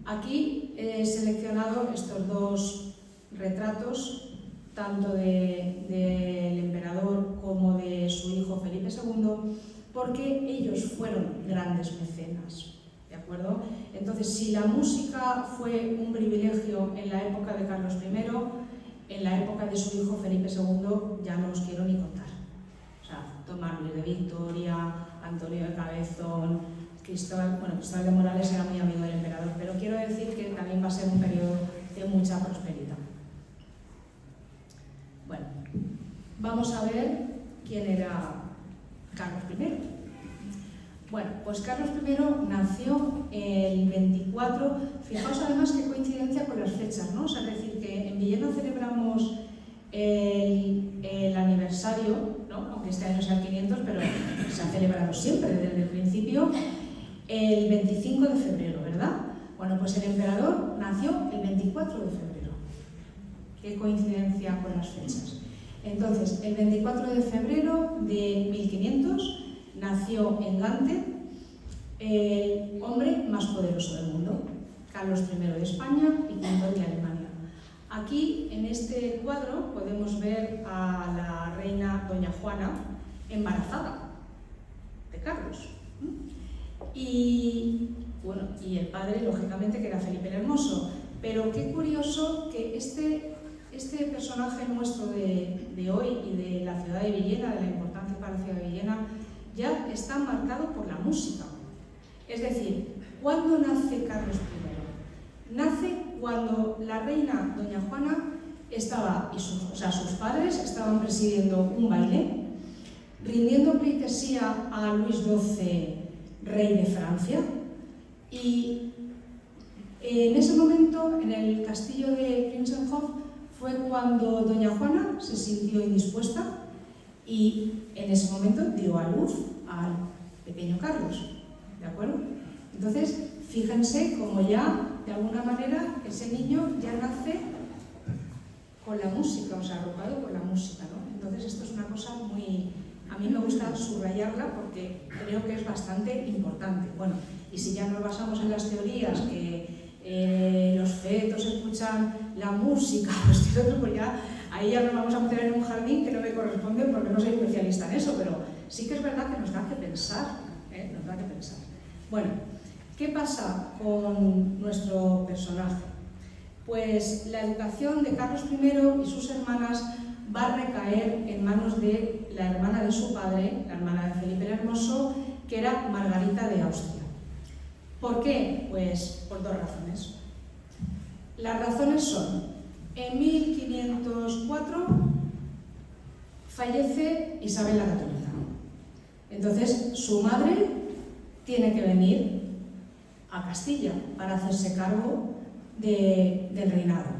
Aquí he seleccionado estos dos retratos, tanto del emperador como de su hijo Felipe II, porque ellos fueron grandes mecenas. ¿De acuerdo? Entonces, si la música fue un privilegio en la época de Carlos I, en la época de su hijo Felipe II ya no os quiero ni contar. O sea, Tomás Luis de Victoria, Antonio de Cabezón, Cristóbal de Morales era muy amigo del emperador, pero quiero decir que también va a ser un periodo de mucha prosperidad. Bueno, vamos a ver quién era Carlos I. Bueno, pues Carlos I nació el 24, fijaos además qué coincidencia con las fechas, ¿no? O sea, es decir, que en Villena celebramos el aniversario, ¿no? que este año sea el 500, pero se ha celebrado siempre, desde el principio, el 25 de febrero, ¿verdad? Bueno, pues el emperador nació el 24 de febrero. Qué coincidencia con las fechas. Entonces, el 24 de febrero de 1500 nació en Gante el hombre más poderoso del mundo, Carlos I de España y V de Alemania. Aquí, en este cuadro, podemos ver a la reina doña Juana embarazada de Carlos. Y, bueno, y el padre, lógicamente, que era Felipe el Hermoso. Pero qué curioso que este personaje nuestro de hoy y de la ciudad de Villena, de la importancia para la ciudad de Villena, ya está marcado por la música. Es decir, ¿cuándo nace Carlos I? Nace cuando la reina doña Juana estaba, sus padres estaban presidiendo un baile, rindiendo pleitesía a Luis XII, rey de Francia, y en ese momento, en el castillo de Prinsenhof, fue cuando doña Juana se sintió indispuesta y en ese momento dio a luz al pequeño Carlos, ¿de acuerdo? Entonces, fíjense cómo ya, de alguna manera, ese niño ya nace con la música, o sea, arropado por la música, ¿no? Entonces, esto es una cosa muy... A mí me gusta subrayarla porque creo que es bastante importante. Bueno, y si ya nos basamos en las teorías que los fetos escuchan la música, pues ya, ahí ya nos vamos a meter en un jardín que no me corresponde porque no soy especialista en eso, pero sí que es verdad que nos da que pensar, nos da que pensar. Bueno, ¿qué pasa con nuestro personaje? Pues la educación de Carlos I y sus hermanas va a recaer en manos de la hermana de su padre, la hermana de Felipe el Hermoso, que era Margarita de Austria. ¿Por qué? Pues por dos razones. Las razones son, en 1504 fallece Isabel la Católica. Entonces su madre tiene que venir a Castilla para hacerse cargo del reinado.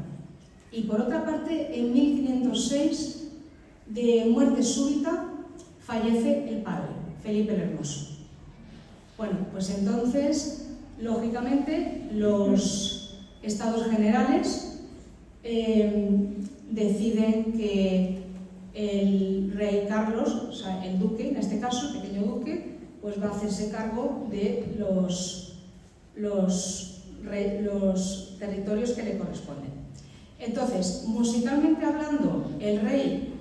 Y por otra parte, en 1506, de muerte súbita, fallece el padre, Felipe el Hermoso. Bueno, pues entonces, lógicamente, los Estados Generales deciden que el rey Carlos, o sea, el duque, en este caso, el pequeño duque, pues va a hacerse cargo de los territorios que le corresponden. Entonces, musicalmente hablando, el rey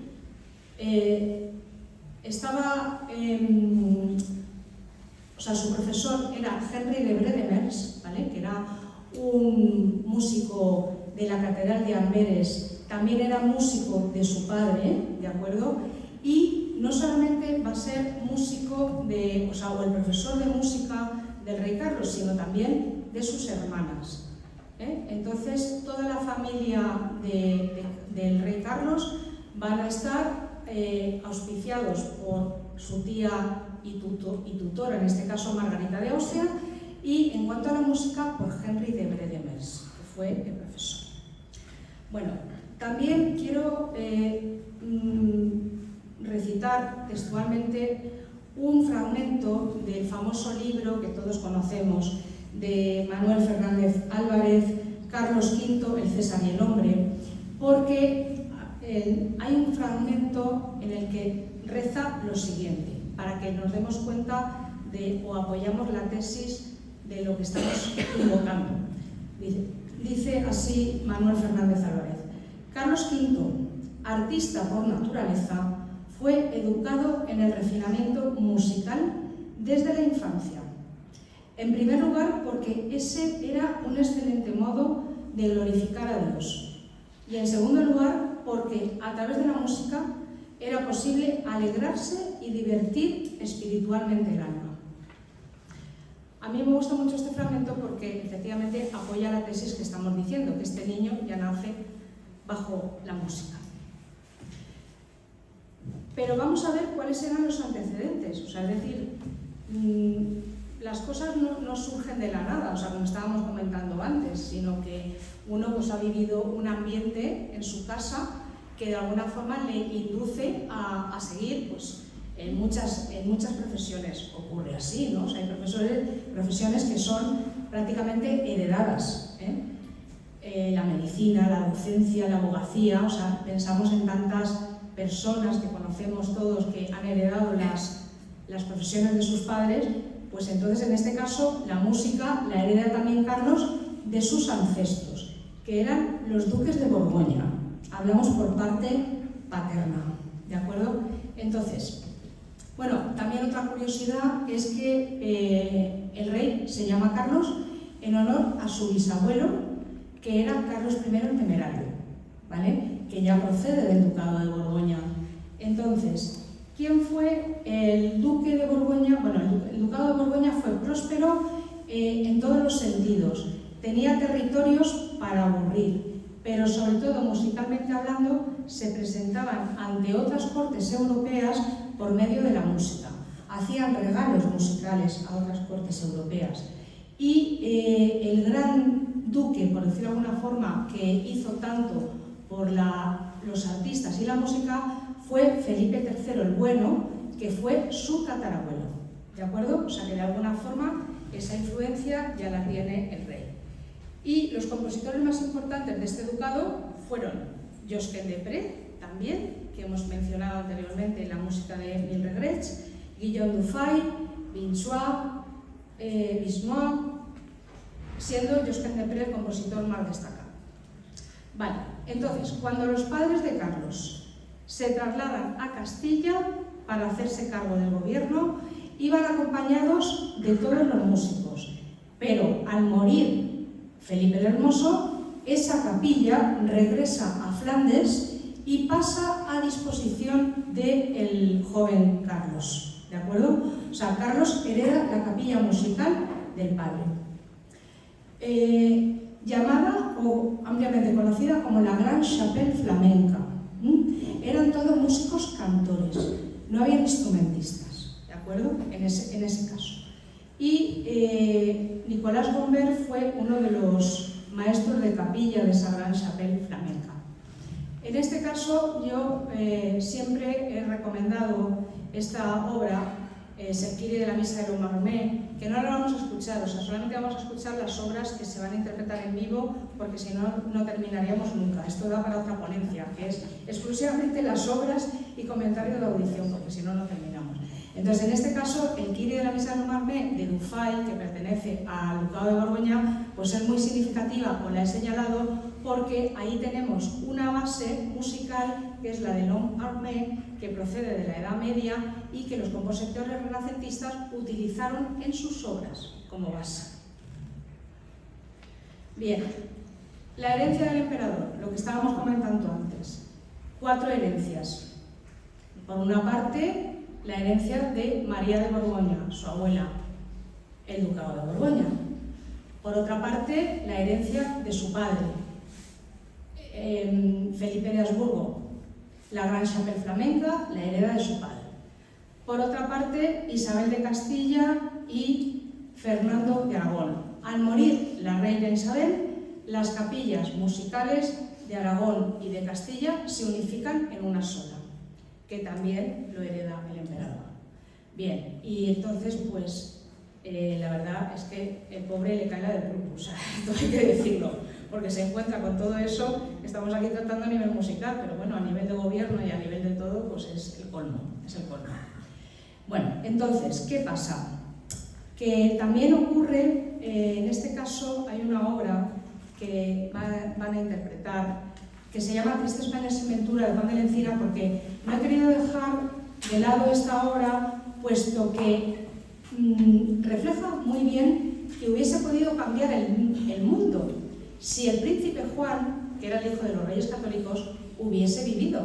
su profesor era Henry de Bredemers, ¿vale? Que era un músico de la Catedral de Amberes, también era músico de su padre, ¿de acuerdo? Y no solamente va a ser músico o el profesor de música del rey Carlos, sino también de sus hermanas. Entonces, toda la familia del rey Carlos van a estar auspiciados por su tía y tutora, en este caso Margarita de Austria, y en cuanto a la música, por Henry de Bredemers, que fue el profesor. Bueno, también quiero recitar textualmente un fragmento del famoso libro que todos conocemos, de Manuel Fernández Álvarez, Carlos V, el César y el hombre, porque hay un fragmento en el que reza lo siguiente, para que nos demos cuenta o apoyamos la tesis de lo que estamos invocando. Dice así Manuel Fernández Álvarez: Carlos V, artista por naturaleza, fue educado en el refinamiento musical desde la infancia. En primer lugar, porque ese era un excelente modo de glorificar a Dios. Y en segundo lugar, porque a través de la música era posible alegrarse y divertir espiritualmente el alma. A mí me gusta mucho este fragmento porque efectivamente apoya la tesis que estamos diciendo, que este niño ya nace bajo la música. Pero vamos a ver cuáles eran los antecedentes, o sea, es decir, las cosas no surgen de la nada, o sea, como estábamos comentando antes, sino que uno pues ha vivido un ambiente en su casa que de alguna forma le induce a seguir pues En muchas profesiones ocurre así, ¿no? O sea, hay profesiones que son prácticamente heredadas, la medicina, la docencia, la abogacía, o sea, pensamos en tantas personas que conocemos todos que han heredado las profesiones de sus padres, pues entonces en este caso la música la hereda también Carlos de sus ancestros, que eran los duques de Borgoña. Hablamos por parte paterna, ¿de acuerdo? Entonces, bueno, también otra curiosidad es que el rey se llama Carlos en honor a su bisabuelo, que era Carlos I el Temerario, ¿vale? Que ya procede del ducado de Borgoña. Entonces, ¿quién fue el duque de Borgoña? Bueno, el ducado de Borgoña fue próspero en todos los sentidos. Tenía territorios para aburrir, pero sobre todo musicalmente hablando se presentaban ante otras cortes europeas por medio de la música. Hacían regalos musicales a otras cortes europeas. Y el gran duque, por decirlo de alguna forma, que hizo tanto por los artistas y la música fue Felipe III el Bueno, que fue su tatarabuelo, ¿de acuerdo? O sea que de alguna forma esa influencia ya la tiene el rey. Y los compositores más importantes de este ducado fueron Josquin de Pré, también, que hemos mencionado anteriormente en la música de Emile Regret, Guillaume Dufay, Binchois, Bisnois, siendo Josquin de Pré el compositor más destacado. Vale, entonces, cuando los padres de Carlos se trasladan a Castilla para hacerse cargo del gobierno, iban acompañados de todos los músicos, pero al morir Felipe el Hermoso, esa capilla regresa a Flandes y pasa a disposición del joven Carlos, ¿de acuerdo? O sea, Carlos hereda la capilla musical del padre. Llamada o ampliamente conocida como la Gran Chapelle Flamenca. Eran todos músicos cantores, no había instrumentistas, ¿de acuerdo? En ese caso. Y Nicolás Gombert fue uno de los maestros de capilla de esa Gran Chapelle Flamenca. En este caso yo siempre he recomendado esta obra, Serquiri de la Misa de Lomarmé, que no la vamos a escuchar, o sea, solamente vamos a escuchar las obras que se van a interpretar en vivo, porque si no, no terminaríamos nunca. Esto da para otra ponencia, que es exclusivamente las obras y comentarios de audición, porque si no, no terminamos. Entonces, en este caso, el Kyrie de la Misa de Lomarmé de Dufay, que pertenece al Ducado de Borgoña, pues es muy significativa, como la he señalado, porque ahí tenemos una base musical que es la de L'Homme Armé, que procede de la Edad Media y que los compositores renacentistas utilizaron en sus obras como base. Bien, la herencia del emperador, lo que estábamos comentando antes. 4 herencias. Por una parte, la herencia de María de Borgoña, su abuela, el Ducado de Borgoña. Por otra parte, la herencia de su padre, Felipe de Habsburgo, la Gran Chapelle Flamenca, la hereda de su padre. Por otra parte, Isabel de Castilla y Fernando de Aragón. Al morir la reina Isabel, las capillas musicales de Aragón y de Castilla se unifican en una sola, que también lo hereda el emperador. Bien, y entonces, pues, la verdad es que el pobre le cae la del grupo, o sea, esto hay que decirlo, porque se encuentra con todo eso. Estamos aquí tratando a nivel musical, pero bueno, a nivel de gobierno y a nivel de todo, pues es el colmo, es el colmo. Bueno, entonces, ¿qué pasa? Que también ocurre, en este caso hay una obra que van a interpretar, que se llama Triste España sin Ventura, de Juan de la Encina, porque no he querido dejar de lado esta obra, puesto que refleja muy bien que hubiese podido cambiar el mundo si el príncipe Juan, que era el hijo de los reyes católicos, hubiese vivido.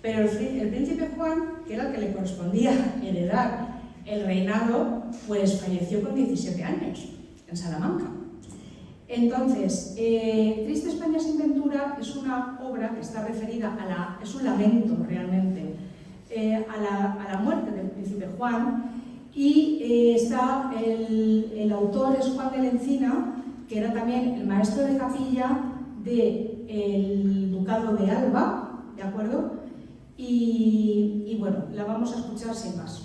Pero el príncipe Juan, que era el que le correspondía heredar el reinado, pues falleció con 17 años en Salamanca. Entonces, Triste España sin Ventura es una obra que está referida es un lamento realmente, a la muerte del príncipe Juan, y el autor es Juan de la Encina, que era también el maestro de capilla del Ducado de Alba, ¿de acuerdo? y bueno, la vamos a escuchar sin más.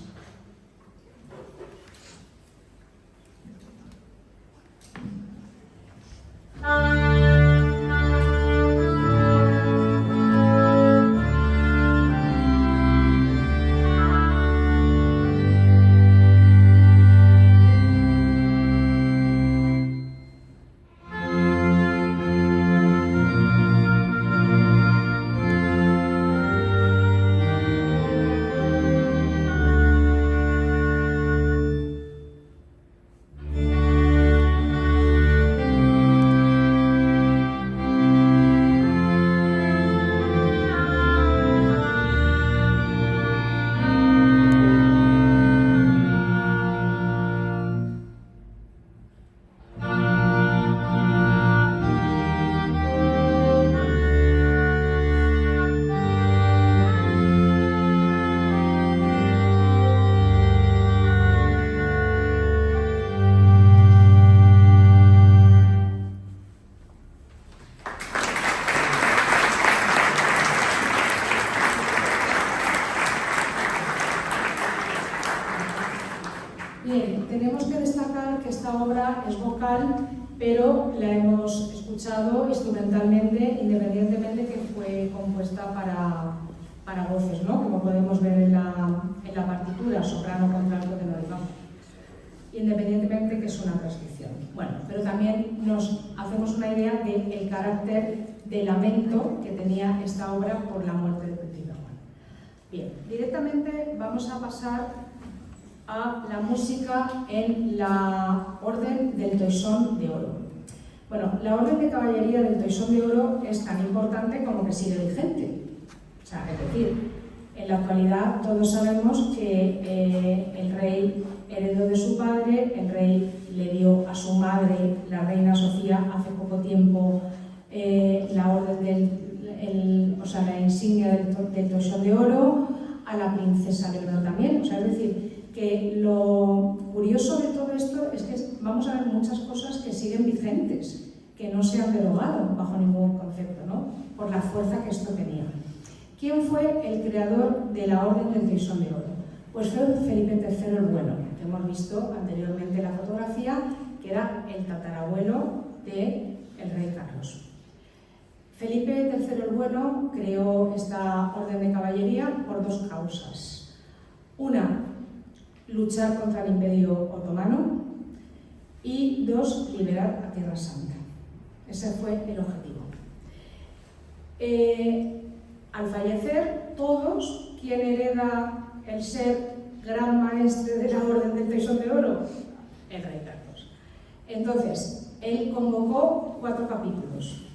Bien, tenemos que destacar que esta obra es vocal, pero la hemos escuchado instrumentalmente, independientemente que fue compuesta para voces, ¿no? Como podemos ver en la partitura, soprano, contralto, tenor y bajo. Independientemente que es una transcripción. Bueno, pero también nos hacemos una idea del carácter de lamento que tenía esta obra por la muerte de Pepita. Bien, directamente vamos a pasar a la música en la Orden del Toisón de Oro. Bueno, la Orden de Caballería del Toisón de Oro es tan importante como que sigue vigente. O sea, es decir, en la actualidad todos sabemos que el rey heredó de su padre, el rey le dio a su madre, la reina Sofía, hace poco tiempo la orden la insignia del Toisón de Oro, a la princesa Leonor también. O sea, es decir, que lo curioso de todo esto es que vamos a ver muchas cosas que siguen vigentes, que no se han derogado bajo ningún concepto, ¿no? Por la fuerza que esto tenía. ¿Quién fue el creador de la Orden del Toisón de Oro? Pues fue Felipe III el Bueno, que hemos visto anteriormente en la fotografía, que era el tatarabuelo del rey Carlos. Felipe III el Bueno creó esta Orden de Caballería por dos causas. Una, luchar contra el Imperio Otomano, y dos, liberar a Tierra Santa. Ese fue el objetivo. Al fallecer todos, ¿quién hereda el ser gran maestre de la Orden del Toisón de Oro? El rey Carlos. Entonces, él convocó 4 capítulos.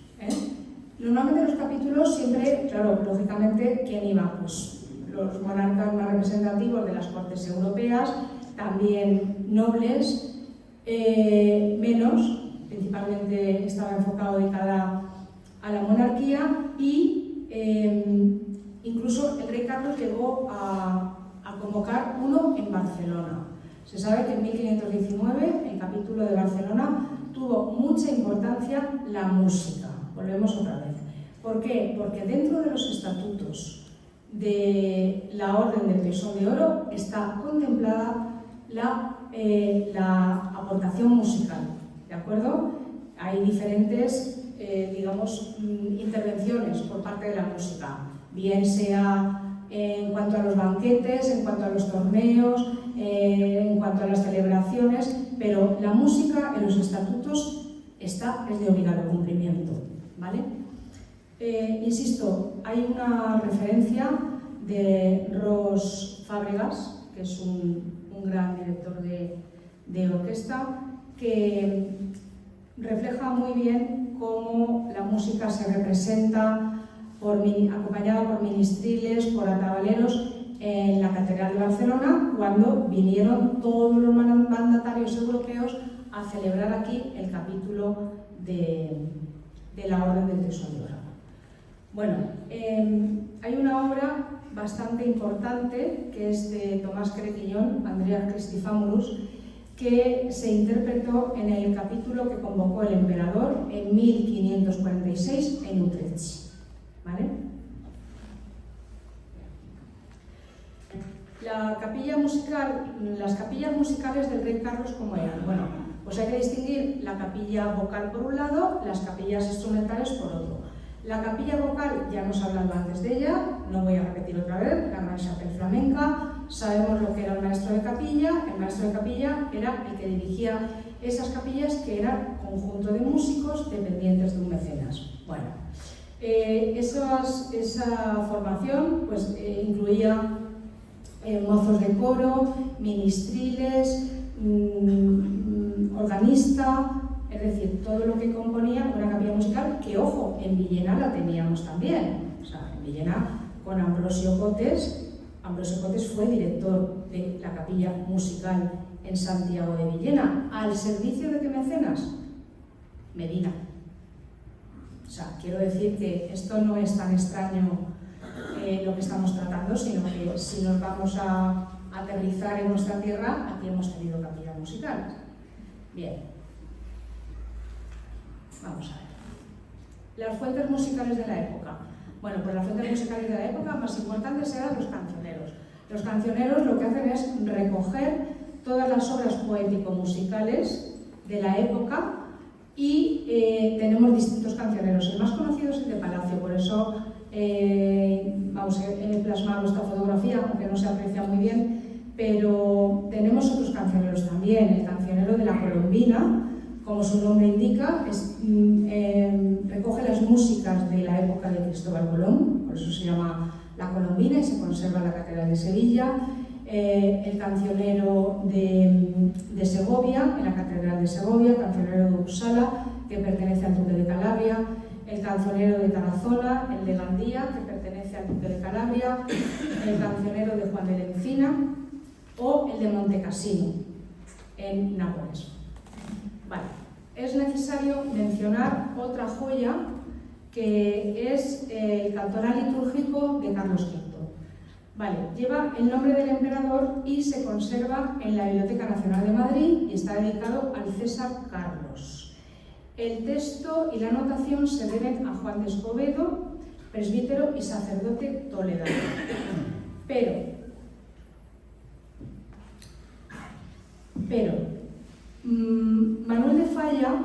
Normalmente los capítulos siempre, claro, lógicamente, ¿quién iba? Pues los monarcas más representativos de las cortes europeas, también nobles, menos, principalmente estaba enfocado dedicada a la monarquía, y incluso el rey Carlos llegó a convocar uno en Barcelona. Se sabe que en 1519, el capítulo de Barcelona, tuvo mucha importancia la música. Volvemos otra vez. ¿Por qué? Porque dentro de los estatutos de la Orden del Toisón de Oro está contemplada la aportación musical, ¿de acuerdo? Hay diferentes, intervenciones por parte de la música, bien sea en cuanto a los banquetes, en cuanto a los torneos, en cuanto a las celebraciones, pero la música en los estatutos es de obligado cumplimiento, ¿vale? Insisto, hay una referencia de Ros Fábregas, que es un gran director de orquesta, que refleja muy bien cómo la música se representa acompañada por ministriles, por atabaleros en la Catedral de Barcelona, cuando vinieron todos los mandatarios europeos a celebrar aquí el capítulo de la Orden del Toisón de Oro. Bueno, hay una obra bastante importante que es de Tomás Crequiñón, Andreas Christifamulus, que se interpretó en el capítulo que convocó el emperador en 1546 en Utrecht. ¿Vale? la capilla musical, las capillas musicales del rey Carlos, ¿cómo eran? Bueno, pues hay que distinguir la capilla vocal por un lado, las capillas instrumentales por otro. La capilla vocal, ya hemos hablado antes de ella, no voy a repetir otra vez, la Gran Chapelle flamenca, sabemos lo que era el maestro de capilla era el que dirigía esas capillas que eran conjunto de músicos dependientes de un mecenas. Bueno, esa formación pues, incluía mozos de coro, ministriles, organista, es decir, todo lo que componía una capilla musical que, ojo, en Villena la teníamos también. O sea, en Villena con Ambrosio Cotes fue director de la capilla musical en Santiago de Villena. ¿Al servicio de qué mecenas? Medina. O sea, quiero decir que esto no es tan extraño lo que estamos tratando, sino que si nos vamos a aterrizar en nuestra tierra, aquí hemos tenido capillas musicales. Bien. Vamos a ver. Las fuentes musicales de la época. Bueno, pues las fuentes musicales de la época más importantes eran los cancioneros. Los cancioneros lo que hacen es recoger todas las obras poético-musicales de la época y tenemos distintos cancioneros. El más conocido es el de Palacio, por eso vamos a plasmar esta fotografía, aunque no se aprecia muy bien, pero tenemos otros cancioneros también. El cancionero de la Colombina, como su nombre indica, recoge las músicas de la época de Cristóbal Colón, por eso se llama La Colombina y se conserva en la Catedral de Sevilla. El cancionero de Segovia, en la Catedral de Segovia, el cancionero de Uppsala, que pertenece al Duque de Calabria, el cancionero de Tarazona, el de Gandía, que pertenece al Duque de Calabria, el cancionero de Juan de la Encina o el de Montecassino, en Nápoles. Vale, es necesario mencionar otra joya que es el cantoral litúrgico de Carlos V. Vale, lleva el nombre del emperador y se conserva en la Biblioteca Nacional de Madrid y está dedicado al César Carlos. El texto y la notación se deben a Juan de Escobedo, presbítero y sacerdote toledano. Pero Manuel de Falla,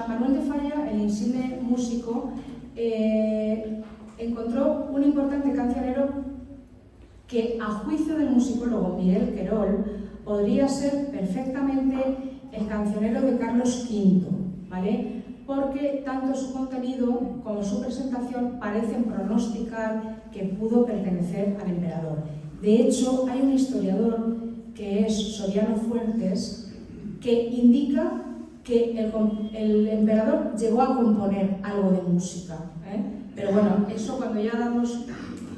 Manuel de Falla, el insigne músico, encontró un importante cancionero que, a juicio del musicólogo Miguel Querol, podría ser perfectamente el cancionero de Carlos V, ¿vale? Porque tanto su contenido como su presentación parecen pronosticar que pudo pertenecer al emperador. De hecho, hay un historiador que es Soriano Fuertes, que indica que el emperador llegó a componer algo de música, Pero bueno, eso cuando ya damos,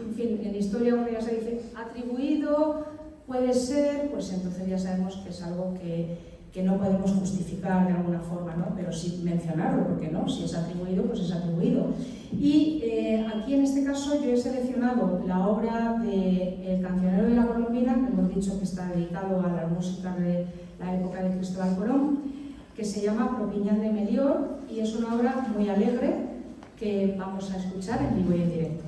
en fin, en historia cuando ya se dice atribuido, puede ser, pues entonces ya sabemos que es algo que no podemos justificar de alguna forma, ¿no? Pero sí mencionarlo, porque no, si es atribuido, pues es atribuido. Y aquí en este caso yo he seleccionado la obra de El cancionero de la Colombina, que hemos dicho que está dedicado a la música de la época de Cristóbal Colón, que se llama Propiñán de Melior, y es una obra muy alegre que vamos a escuchar en vivo y en directo.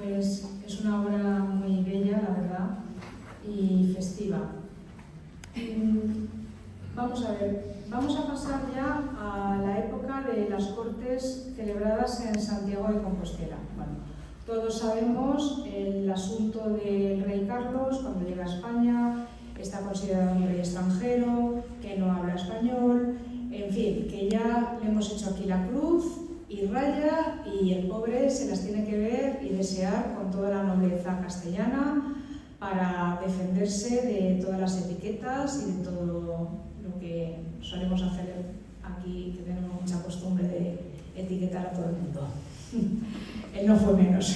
Pues es una obra muy bella, la verdad, y festiva. Vamos a ver, vamos a pasar ya a la época de las cortes celebradas en Santiago de Compostela. Bueno, todos sabemos el asunto del rey Carlos cuando llega a España, está considerado un rey extranjero, que no habla español, en fin, que ya le hemos hecho aquí la cruz y raya y el pobre se las tiene que ver y desear con toda la nobleza castellana para defenderse de todas las etiquetas y de todo lo que solemos hacer aquí, que tenemos mucha costumbre de etiquetar a todo el mundo. Él no fue menos.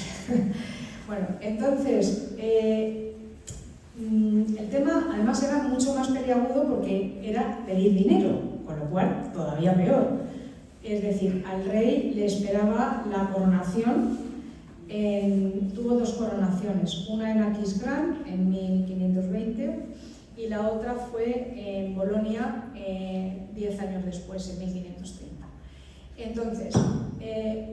Bueno, entonces, el tema además era mucho más peliagudo porque era pedir dinero, con lo cual todavía peor. Es decir, al rey le esperaba la coronación. Tuvo dos coronaciones, una en Aquisgrán en 1520 y la otra fue en Bolonia 10 años después, en 1530. Entonces,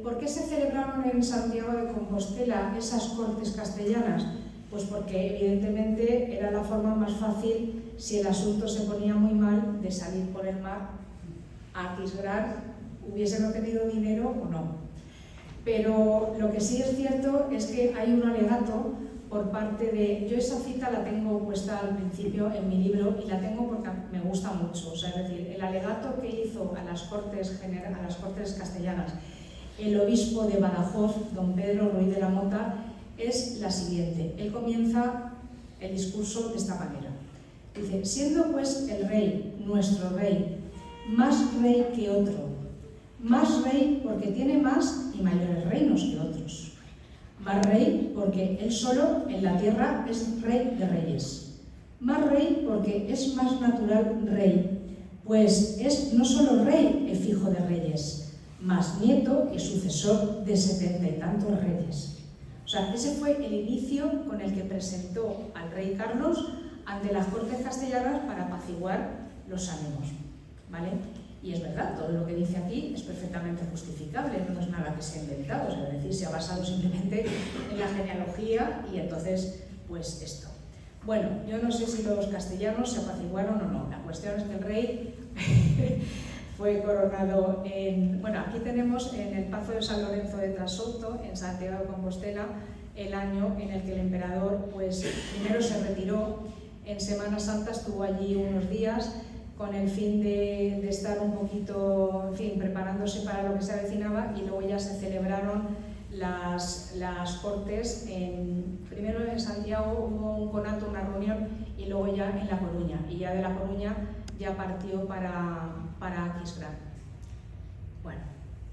¿por qué se celebraron en Santiago de Compostela esas cortes castellanas? Pues porque evidentemente era la forma más fácil, si el asunto se ponía muy mal, de salir por el mar a Aquisgrán, hubiesen obtenido dinero o no. Pero lo que sí es cierto es que hay un alegato por parte de... Yo esa cita la tengo puesta al principio en mi libro y la tengo porque me gusta mucho. O sea, es decir, el alegato que hizo a las Cortes castellanas el obispo de Badajoz, don Pedro Ruiz de la Mota, es la siguiente. Él comienza el discurso de esta manera. Dice, siendo pues el rey, nuestro rey, más rey que otro, más rey porque tiene más y mayores reinos que otros, más rey porque él solo en la tierra es rey de reyes, más rey porque es más natural rey, pues es no solo rey, es hijo de reyes, más nieto y sucesor de 70 y tantos reyes. O sea, ese fue el inicio con el que presentó al rey Carlos ante las Cortes castellanas para apaciguar los ánimos, ¿vale? Y es verdad, todo lo que dice aquí es perfectamente justificable, no es nada que se ha inventado, o sea, es decir, se ha basado simplemente en la genealogía y entonces, pues esto. Bueno, yo no sé si los castellanos se apaciguaron o no, la cuestión es que el rey fue coronado en... Bueno, aquí tenemos en el Pazo de San Lorenzo de Trasouto, en Santiago de Compostela, el año en el que el emperador, pues, primero se retiró, en Semana Santa estuvo allí unos días, con el fin de estar un poquito, en fin, preparándose para lo que se avecinaba, y luego ya se celebraron las Cortes, primero en Santiago hubo un conato, una reunión, y luego ya en La Coruña, y ya de La Coruña ya partió para Aquisgrán. Bueno,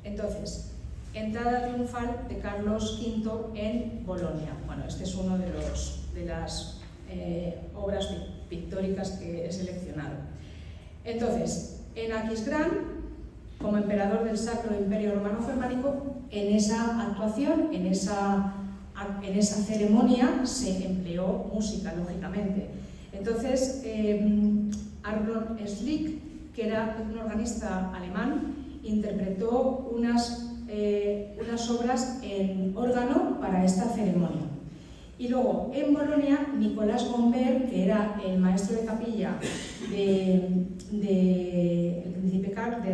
entonces, entrada triunfal de Carlos V en Bolonia. Bueno, este es uno de las obras pictóricas que he seleccionado. Entonces, en Aquisgrán, como emperador del Sacro Imperio Romano Germánico, en esa actuación, en esa ceremonia, se empleó música, lógicamente. Entonces, Arnold Schlick, que era un organista alemán, interpretó unas obras en órgano para esta ceremonia. Y luego, en Bolonia, Nicolás Gombert, que era el maestro de capilla del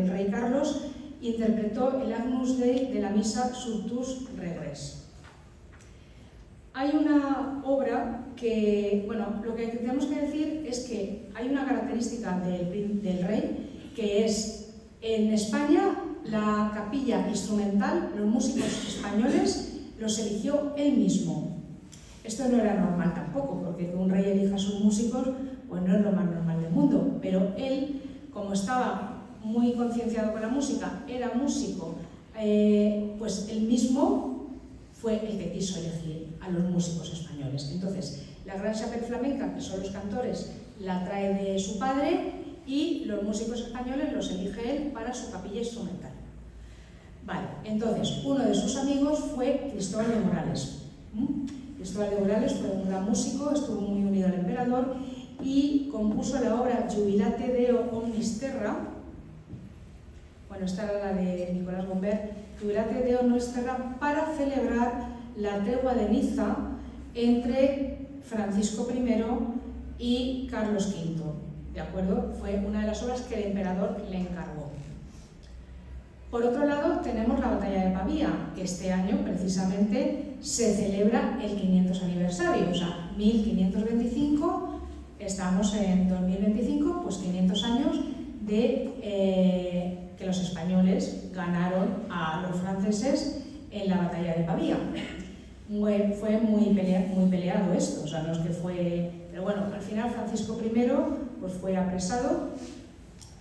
rey Carlos, interpretó el Agnus Dei de la misa Surtus Regres. Hay una obra que, bueno, lo que tenemos que decir es que hay una característica del rey, que es, en España, la capilla instrumental, los músicos españoles, los eligió él mismo. Esto no era normal tampoco, porque que un rey elija a sus músicos, pues no es lo más normal del mundo, pero él, como estaba muy concienciado con la música, era músico, pues él mismo fue el que quiso elegir a los músicos españoles. Entonces, la Gran Chapelle Flamenca, que son los cantores, la trae de su padre, y los músicos españoles los elige él para su capilla instrumental. Vale, entonces, uno de sus amigos fue Cristóbal de Morales. Cristóbal de Morales fue un gran músico, estuvo muy unido al emperador y compuso la obra Jubilate Deo Omnis Terra. Bueno, esta era la de Nicolás Gombert. Jubilate Deo Omnis Terra, para celebrar la tregua de Niza entre Francisco I y Carlos V, ¿de acuerdo? Fue una de las obras que el emperador le encargó. Por otro lado, tenemos la batalla de Pavía, que este año precisamente se celebra el 500 aniversario, o sea, 1525, estamos en 2025, pues 500 años de que los españoles ganaron a los franceses en la batalla de Pavía. Fue muy peleado esto, o sea, no es que fue... Pero bueno, al final Francisco I pues fue apresado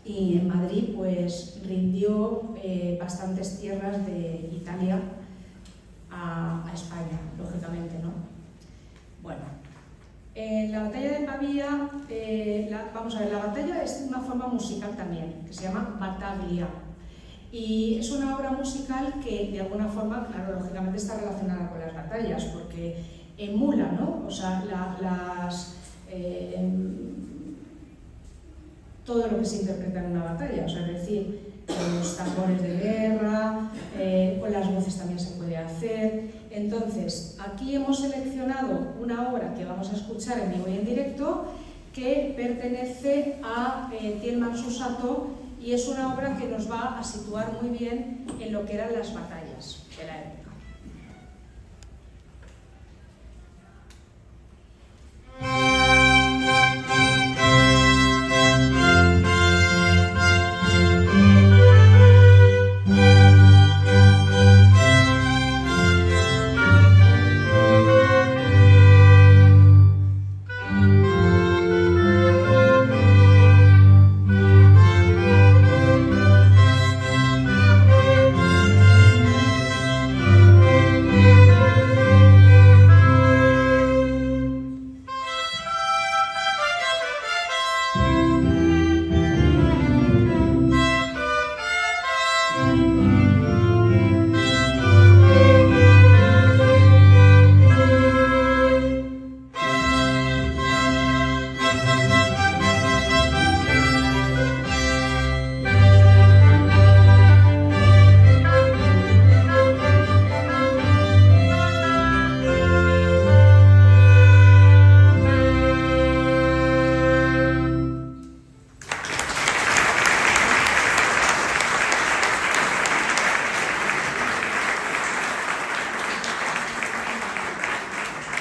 y en Madrid pues rindió bastantes tierras de Italia a España, lógicamente, ¿no? Bueno, la batalla de Pavía, vamos a ver, la batalla es una forma musical también, que se llama battaglia. Y es una obra musical que de alguna forma, claro, lógicamente está relacionada con las batallas, porque emula, ¿no? O sea, todo lo que se interpreta en una batalla, o sea, es decir, los tambores de guerra, con las voces también se puede hacer. Entonces, aquí hemos seleccionado una obra que vamos a escuchar en vivo y en directo, que pertenece a Tielman Susato, y es una obra que nos va a situar muy bien en lo que eran las batallas de la época.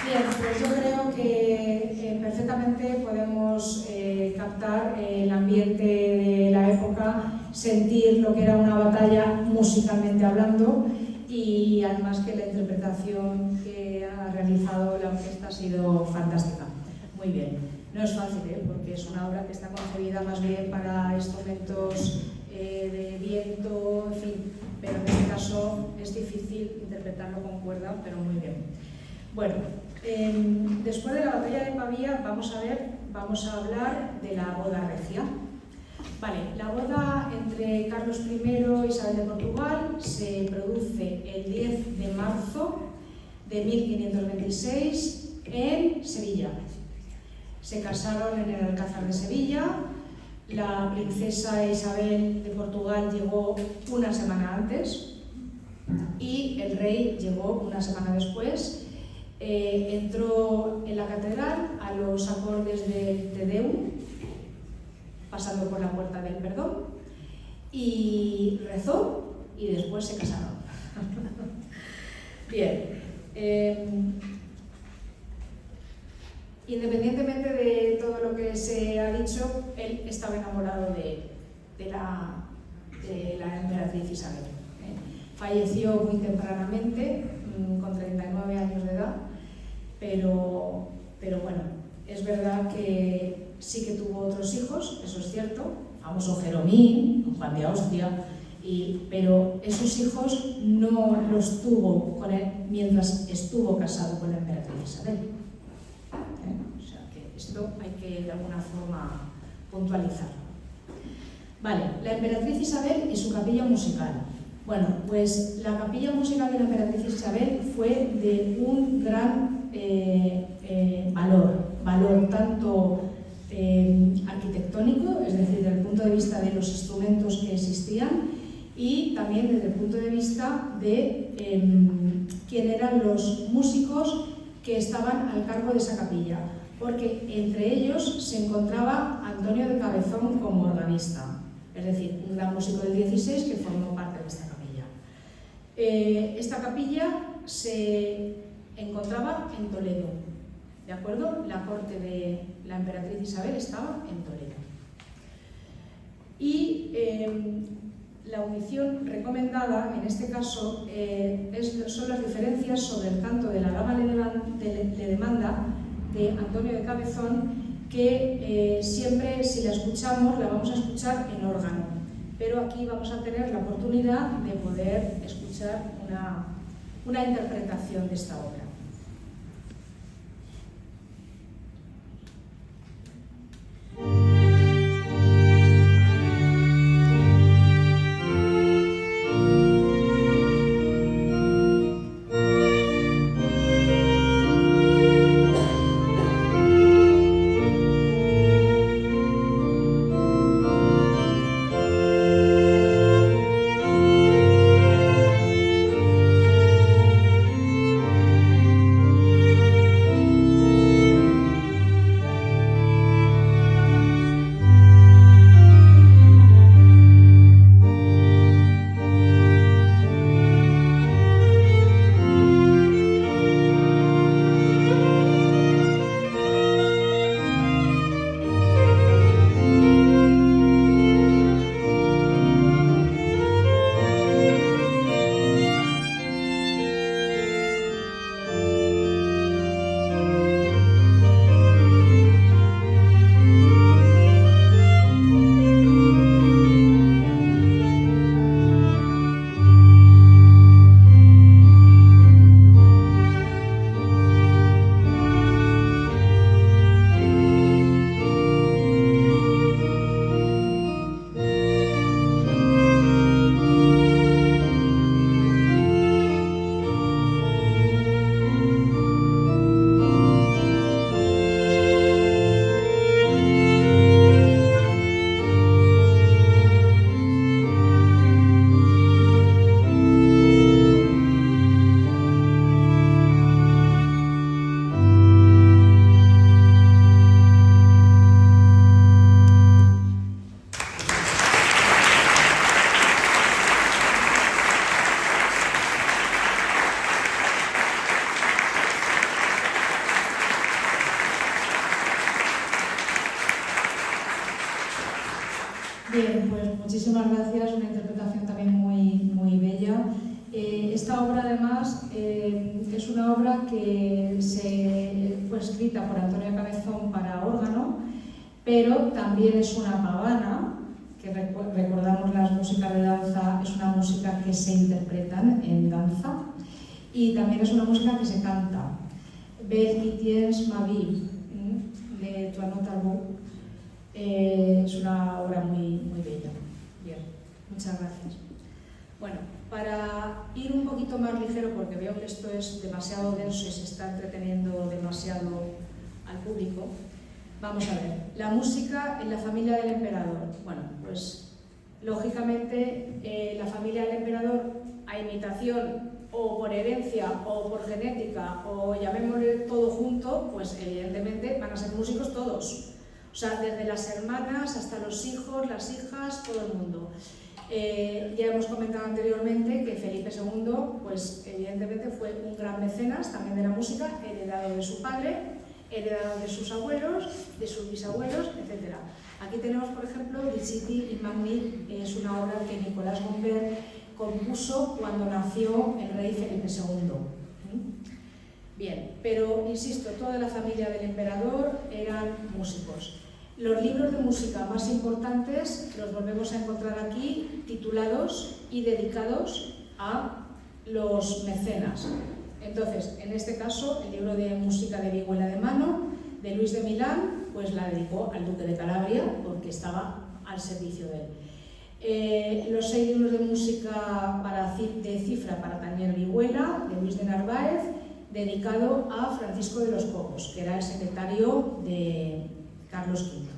Bien, pues yo creo que perfectamente podemos captar el ambiente de la época, sentir lo que era una batalla musicalmente hablando, y además que la interpretación que ha realizado la orquesta ha sido fantástica. Muy bien. No es fácil, porque es una obra que está concebida más bien para instrumentos de viento, en fin, pero en este caso es difícil interpretarlo con cuerda, pero muy bien. Bueno, después de la batalla de Pavía vamos a hablar de la boda regia. Vale, la boda entre Carlos I e Isabel de Portugal se produce el 10 de marzo de 1526 en Sevilla. Se casaron en el Alcázar de Sevilla. La princesa Isabel de Portugal llegó una semana antes y el rey llegó una semana después. Entró en la catedral a los acordes del Te Deum, pasando por la puerta del perdón, y rezó y después se casaron. Bien. Independientemente de todo lo que se ha dicho, él estaba enamorado de la emperatriz Isabel. Falleció muy tempranamente, con 39 años de edad, pero bueno, es verdad que sí que tuvo otros hijos, eso es cierto, famoso Jeromín, Juan de Austria, pero esos hijos no los tuvo con él mientras estuvo casado con la emperatriz Isabel. O sea que esto hay que de alguna forma puntualizarlo. Vale, la emperatriz Isabel y su capilla musical. Bueno, pues la capilla musical de la emperatriz Isabel fue de un gran valor tanto arquitectónico, es decir, desde el punto de vista de los instrumentos que existían, y también desde el punto de vista de quién eran los músicos que estaban al cargo de esa capilla, porque entre ellos se encontraba Antonio de Cabezón como organista, es decir, un gran músico del 16 que formó parte de esta capilla. Esta capilla se encontraba en Toledo, ¿de acuerdo? La corte de la emperatriz Isabel estaba en Toledo. Y la audición recomendada, en este caso, son las diferencias sobre el canto de la dama le demanda de Antonio de Cabezón, que siempre, si la escuchamos, la vamos a escuchar en órgano, pero aquí vamos a tener la oportunidad de poder escuchar una interpretación de esta obra. Bien, pues muchísimas gracias, una interpretación también muy bella. Esta obra además es una obra que fue escrita por Antonio Cabezón para órgano, pero también es una pavana, que recordamos las músicas de danza, es una música que se interpretan en danza, y también es una música que se canta. Bel qui tiens ma vie, de Joanot Arbou. Es una obra muy bella. Bien, muchas gracias. Bueno, para ir un poquito más ligero, porque veo que esto es demasiado denso y se está entreteniendo demasiado al público, vamos a ver. La música en la familia del emperador. Bueno, pues lógicamente la familia del emperador, a imitación o por herencia o por genética o llamémosle todo junto, pues evidentemente van a ser músicos todos. O sea, desde las hermanas hasta los hijos, las hijas, todo el mundo. Ya hemos comentado anteriormente que Felipe II, pues evidentemente fue un gran mecenas también de la música, heredado de su padre, heredado de sus abuelos, de sus bisabuelos, etc. Aquí tenemos, por ejemplo, Diciti in Magni, es una obra que Nicolás Gombert compuso cuando nació el rey Felipe II. Bien, pero insisto, toda la familia del emperador eran músicos. Los libros de música más importantes los volvemos a encontrar aquí, titulados y dedicados a los mecenas. Entonces, en este caso, el libro de música de vihuela de mano de Luis de Milán, pues la dedicó al duque de Calabria porque estaba al servicio de él. Los 6 libros de música de cifra para Daniel Vihuela, de Luis de Narváez, dedicado a Francisco de los Cobos, que era el secretario de Carlos V.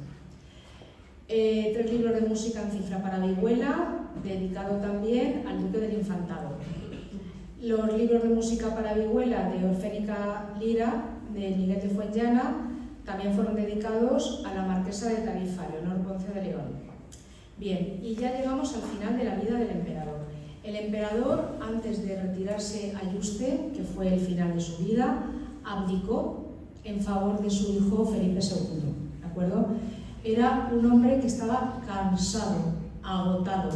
3 libros de música en cifra para vihuela, dedicado también al duque del Infantado. los libros de música para vihuela de Orfénica Lira, de Miguel de Fuenllana, también fueron dedicados a la marquesa de Tarifa, Leonor Ponce de León. Bien, y ya llegamos al final de la vida del emperador. El emperador, antes de retirarse a Yuste, que fue el final de su vida, abdicó en favor de su hijo Felipe II, ¿de acuerdo? Era un hombre que estaba cansado, agotado.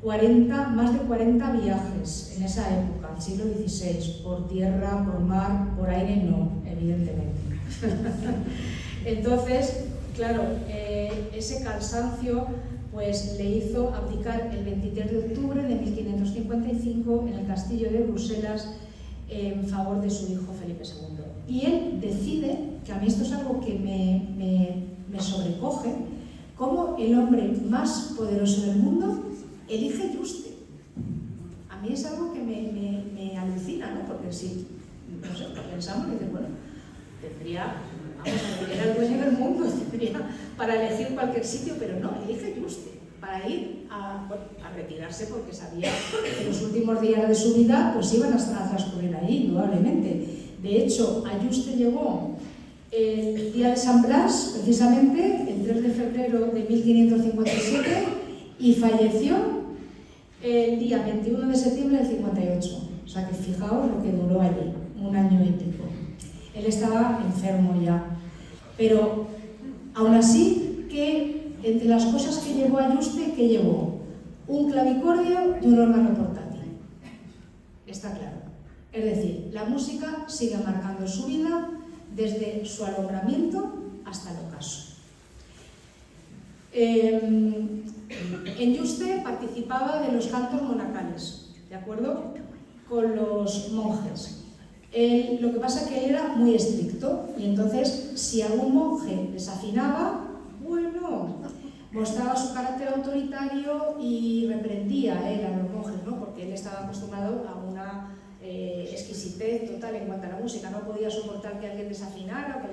Más de 40 viajes en esa época, el siglo XVI, por tierra, por mar, por aire no, evidentemente. Entonces, claro, ese cansancio pues le hizo abdicar el 23 de octubre de 1555 en el castillo de Bruselas en favor de su hijo Felipe II. Y él decide, que a mí esto es algo que me sobrecoge, cómo el hombre más poderoso del mundo elige Yuste. A mí es algo que me alucina, ¿no? Porque si, no sé, pensamos y dices, bueno, era el dueño del mundo, tendría para elegir cualquier sitio, pero no, elige Yuste para ir a retirarse, porque sabía que los últimos días de su vida pues iban a transcurrir ahí, indudablemente. De hecho, a Yuste llegó el día de San Blas, precisamente, el 3 de febrero de 1557, y falleció el día 21 de septiembre del 58. O sea que fijaos lo que duró allí, 1 año y pico. Él estaba enfermo ya. Pero, aún así, que entre las cosas que llevó a Yuste, ¿qué llevó? Un clavicordio y un órgano portátil. Está claro. Es decir, la música sigue marcando su vida desde su alumbramiento hasta el ocaso. En Yuste participaba de los cantos monacales, ¿de acuerdo? Con los monjes. Lo que pasa es que él era muy estricto y entonces si algún monje desafinaba, bueno, mostraba su carácter autoritario y reprendía a los monjes, ¿no? Porque él estaba acostumbrado a una exquisitez total en cuanto a la música, no podía soportar que alguien desafinara.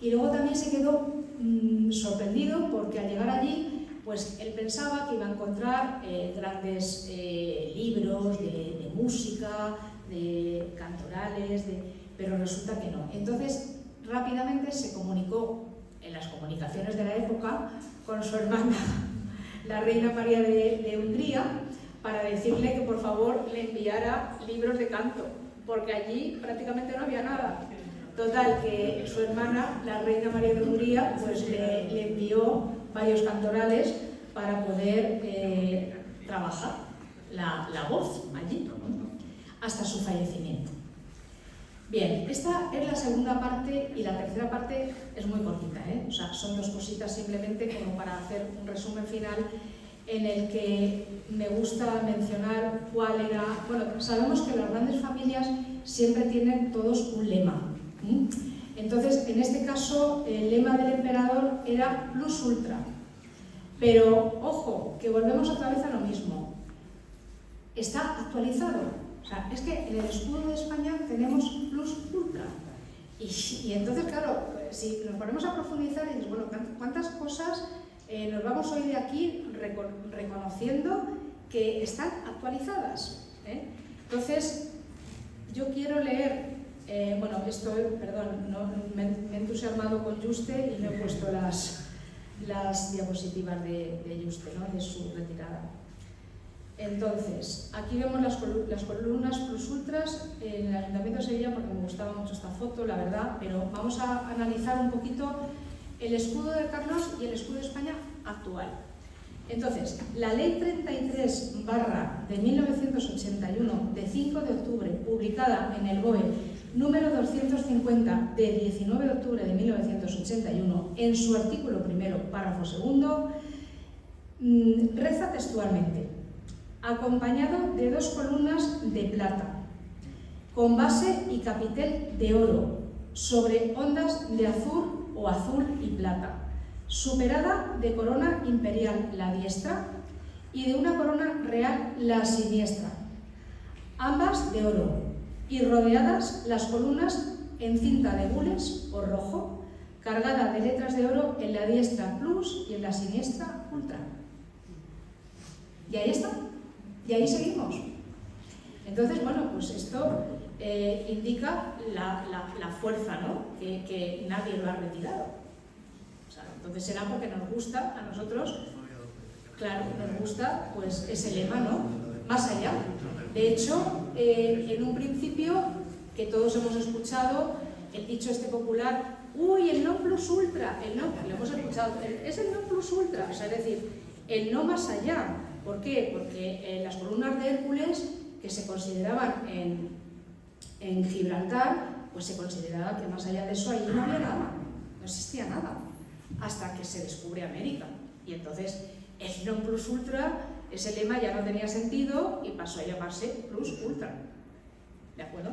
Y luego también se quedó sorprendido porque al llegar allí, pues él pensaba que iba a encontrar grandes libros de música, de cantorales, pero resulta que no. Entonces, rápidamente se comunicó en las comunicaciones de la época con su hermana, la reina María de Hungría, para decirle que por favor le enviara libros de canto, porque allí prácticamente no había nada. Total, que su hermana, la reina María de Hungría, pues le envió varios cantorales para poder trabajar la voz allí, hasta su fallecimiento. Bien, esta es la segunda parte y la tercera parte es muy cortita, O sea, son 2 cositas simplemente como para hacer un resumen final en el que me gusta mencionar cuál era... Bueno, sabemos que las grandes familias siempre tienen todos un lema. Entonces, en este caso, el lema del emperador era plus ultra. Pero, ojo, que volvemos otra vez a lo mismo. Está actualizado. O sea, es que en el escudo de España tenemos plus ultra. Y entonces, claro, si nos ponemos a profundizar y dices, bueno, ¿cuántas cosas nos vamos hoy de aquí reconociendo que están actualizadas? Entonces, yo quiero leer, me he entusiasmado con Yuste y no he puesto las diapositivas de Yuste, ¿no? De su retirada. Entonces, aquí vemos las columnas plus ultras en el Ayuntamiento de Sevilla, porque me gustaba mucho esta foto, la verdad, pero vamos a analizar un poquito el escudo de Carlos y el escudo de España actual. Entonces, la Ley 33/de 1981, de 5 de octubre, publicada en el BOE número 250 de 19 de octubre de 1981, en su artículo primero, párrafo segundo, reza textualmente: acompañado de 2 columnas de plata, con base y capitel de oro, sobre ondas de azur o azul y plata, superada de corona imperial la diestra y de una corona real la siniestra, ambas de oro, y rodeadas las columnas en cinta de gules o rojo, cargada de letras de oro en la diestra plus y en la siniestra ultra. Y ahí está. Y ahí seguimos. Entonces, bueno, pues esto indica la fuerza, ¿no? Que nadie lo ha retirado. O sea, entonces será porque nos gusta a nosotros, claro, nos gusta pues ese lema, ¿no? Más allá. De hecho, en un principio, que todos hemos escuchado, el dicho este popular, uy, el non plus ultra, lo hemos escuchado, es el non plus ultra, o sea, es decir, el no más allá. ¿Por qué? Porque las columnas de Hércules, que se consideraban en Gibraltar, pues se consideraba que más allá de eso allí no había nada, no existía nada, hasta que se descubre América. Y entonces el non plus ultra, ese lema ya no tenía sentido y pasó a llamarse plus ultra. ¿De acuerdo?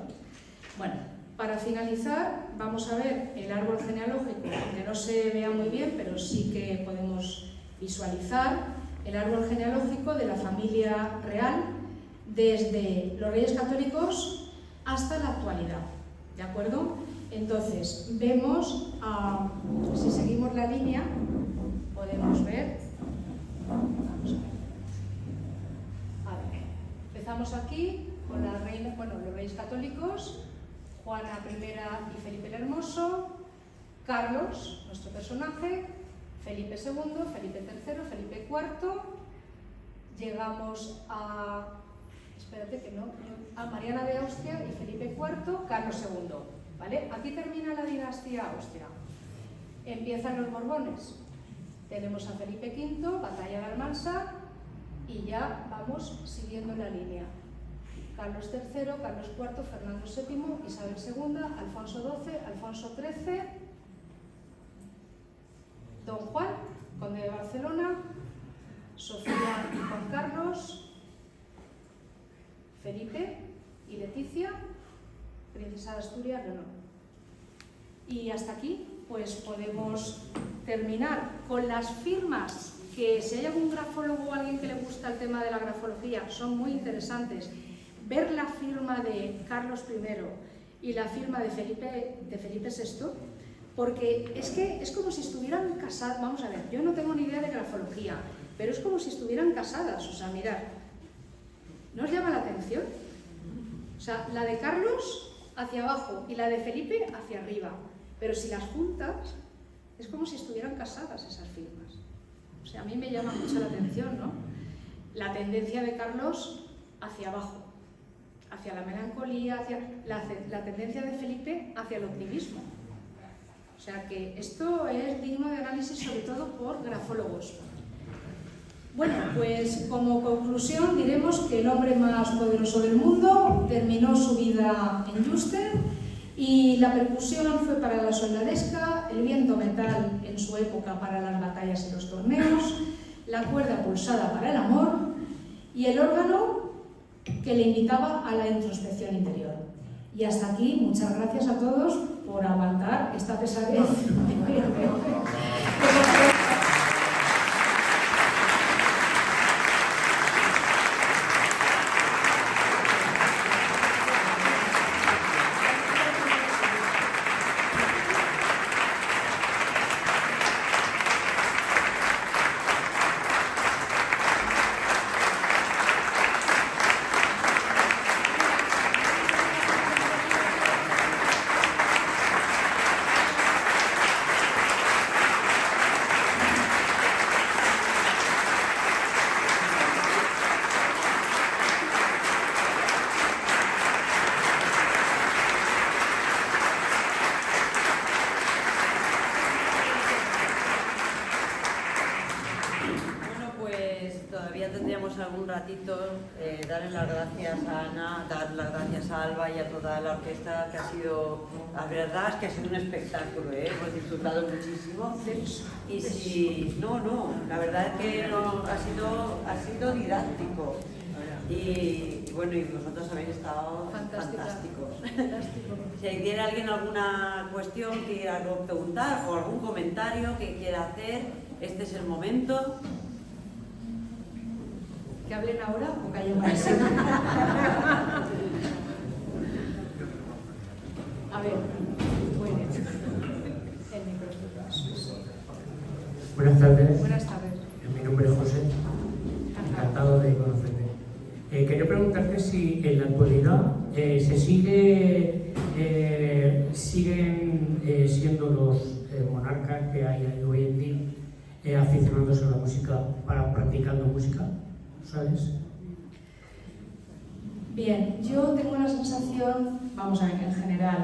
Bueno, para finalizar vamos a ver el árbol genealógico, aunque no se vea muy bien, pero sí que podemos visualizar el árbol genealógico de la familia real desde los Reyes Católicos hasta la actualidad. ¿De acuerdo? Entonces, vemos, si seguimos la línea, podemos ver. Vamos a ver. Empezamos aquí con la reina, bueno, los Reyes Católicos, Juana I y Felipe el Hermoso, Carlos, nuestro personaje, Felipe II, Felipe III, Felipe IV, llegamos a, a Mariana de Austria y Felipe IV, Carlos II, ¿vale? Aquí termina la dinastía Austria. Empiezan los Borbones. Tenemos a Felipe V, batalla de Almansa, y ya vamos siguiendo la línea. Carlos III, Carlos IV, Fernando VII, Isabel II, Alfonso XII, Alfonso XIII, Don Juan, conde de Barcelona, Sofía y Juan Carlos, Felipe y Leticia, princesa de Asturias, Leonor. Y hasta aquí pues podemos terminar con las firmas, que si hay algún grafólogo o alguien que le gusta el tema de la grafología, son muy interesantes. Ver la firma de Carlos I y la firma de Felipe VI, porque es que es como si estuvieran casadas. Vamos a ver, yo no tengo ni idea de grafología, pero es como si estuvieran casadas. O sea, mirad, ¿no os llama la atención? O sea, la de Carlos hacia abajo y la de Felipe hacia arriba, pero si las juntas es como si estuvieran casadas esas firmas. O sea, a mí me llama mucho la atención, ¿no? La tendencia de Carlos hacia abajo, hacia la melancolía, hacia la tendencia de Felipe hacia el optimismo. O sea que esto es digno de análisis, sobre todo por grafólogos. Bueno, pues como conclusión diremos que el hombre más poderoso del mundo terminó su vida en Yuste, y la percusión fue para la soldadesca, el viento metal en su época para las batallas y los torneos, la cuerda pulsada para el amor y el órgano que le invitaba a la introspección interior. Y hasta aquí, muchas gracias a todos por aguantar esta pesadez. Algún ratito, darles las gracias a Ana, dar las gracias a Alba y a toda la orquesta, que ha sido, la verdad es que ha sido un espectáculo, hemos disfrutado muchísimo. Y si, la verdad es que ha sido didáctico. Y bueno, y vosotros habéis estado fantásticos. Si tiene alguien alguna cuestión que quiera preguntar o algún comentario que quiera hacer, este es el momento. ¿Que hablen ahora o callemos? A ver, bueno, el micrófono. Buenas tardes. Buenas tardes. Mi nombre es José. Encantado de conocerte. Quería preguntar preguntarte si en la actualidad siguen siendo los monarcas que hay hoy en día aficionados a la música, practicando música, ¿sabes? Bien, yo tengo la sensación, vamos a ver, en general,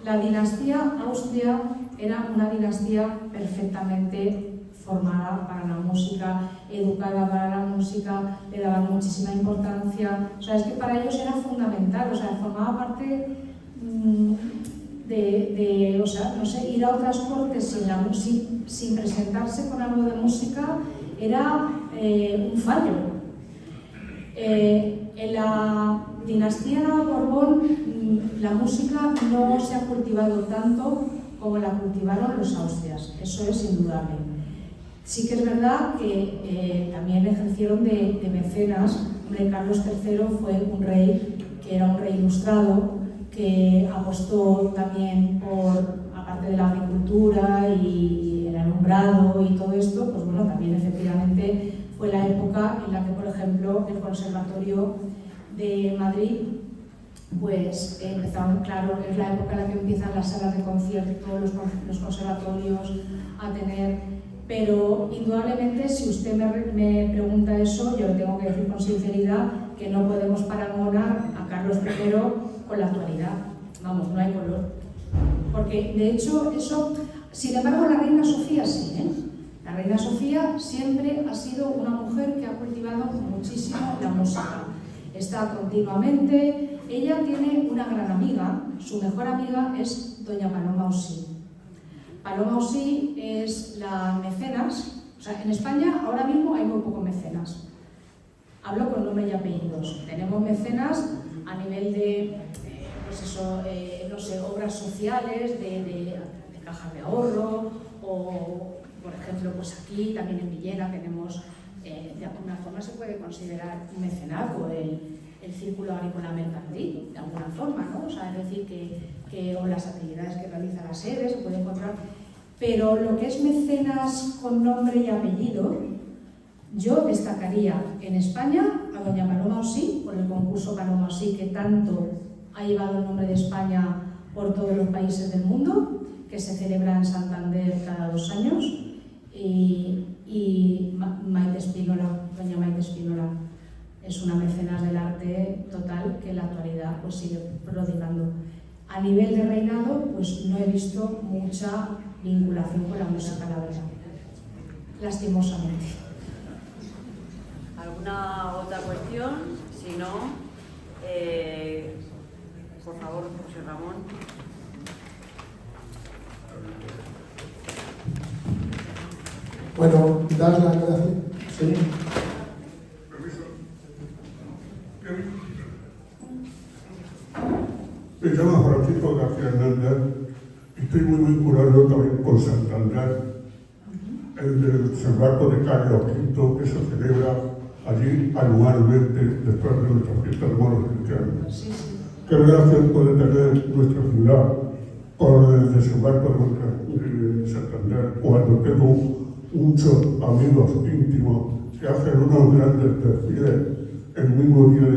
la dinastía Austria era una dinastía perfectamente formada para la música, educada para la música, le daban muchísima importancia, o sea, es que para ellos era fundamental, o sea, formaba parte o sea, no sé, ir a otras cortes sin presentarse con algo de música era un fallo. En la dinastía Borbón la música no se ha cultivado tanto como la cultivaron los austrias, eso es indudable. Sí que es verdad que también ejercieron de mecenas. Carlos III fue un rey que era un rey ilustrado, que apostó también por, aparte de la agricultura y el alumbrado y todo esto, pues bueno, también efectivamente fue la época en la que, por ejemplo, el Conservatorio de Madrid, pues empezaron, claro, es la época en la que empiezan las salas de concierto, los conservatorios a tener. Pero indudablemente, si usted me pregunta eso, yo le tengo que decir con sinceridad que no podemos paragonar a Carlos I con la actualidad. Vamos, no hay color. Porque, de hecho, eso, sin embargo, la reina Sofía sí, ¿eh? La reina Sofía siempre ha sido una mujer que ha cultivado muchísimo la música. Está continuamente. Ella tiene una gran amiga, su mejor amiga es doña Paloma Osí. Paloma Osí es la mecenas, o sea, en España ahora mismo hay muy pocos mecenas. Hablo con nombre y apellidos. Tenemos mecenas a nivel de, pues eso, no sé, obras sociales, de cajas de ahorro, o, por ejemplo, pues aquí, también en Villena, tenemos, de alguna forma se puede considerar un mecenazgo el Círculo Agrícola Mercantil, de alguna forma, ¿no? O sea, es decir, o las actividades que realiza la sede se puede encontrar. Pero lo que es mecenas con nombre y apellido, yo destacaría en España a doña Paloma Osí, por el concurso Paloma Osí, que tanto ha llevado el nombre de España por todos los países del mundo, que se celebra en Santander cada 2 años, y Maite Espínola, doña Maite Espínola, es una mecenas del arte total que en la actualidad pues sigue prodigando. A nivel de reinado, pues no he visto mucha vinculación con la música, la verdad, lastimosamente. ¿Alguna otra cuestión? Si no, por favor, José Ramón. Bueno, das la aclaración. Sí. Me llamo Francisco García Hernández y estoy muy vinculado también con Santander, el desembarco de Carlos V que se celebra allí anualmente después de nuestra fiesta de moros cristianos. ¿Qué relación puede tener nuestra ciudad con el desembarco de Santander cuando tengo muchos amigos íntimos que hacen unos grandes desfiles el mismo día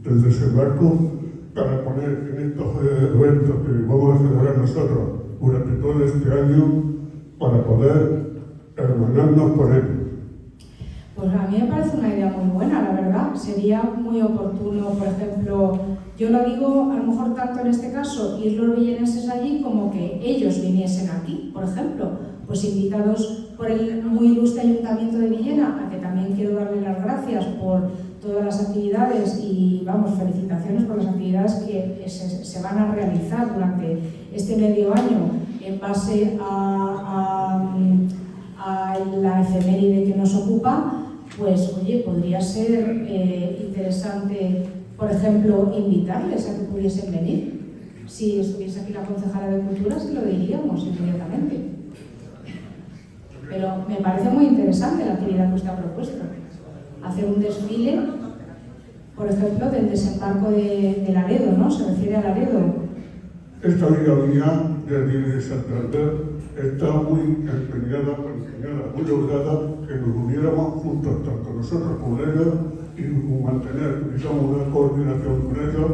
del desembarco para poner en estos eventos que vamos a celebrar nosotros durante todo este año para poder hermanarnos con ellos? Pues a mí me parece una idea muy buena, la verdad. Sería muy oportuno, por ejemplo, yo lo digo a lo mejor tanto en este caso, ir los villenenses allí como que ellos viniesen aquí, por ejemplo, pues invitados por el muy ilustre Ayuntamiento de Villena, a que también quiero darle las gracias por todas las actividades y, vamos, felicitaciones por las actividades que se van a realizar durante este medio año en base a la efeméride que nos ocupa. Pues, oye, podría ser interesante, por ejemplo, invitarles a que pudiesen venir. Si estuviese aquí la concejala de Cultura, sí lo diríamos inmediatamente. Pero me parece muy interesante la actividad que usted ha propuesto. Hacer un desfile, por ejemplo, del desembarco de Laredo, ¿no? Se refiere a Laredo. Esta amiga mía de Santander está muy empeñada, muy lograda que nos uniéramos juntos, tanto nosotros como ella, y mantener, digamos, una coordinación con ellos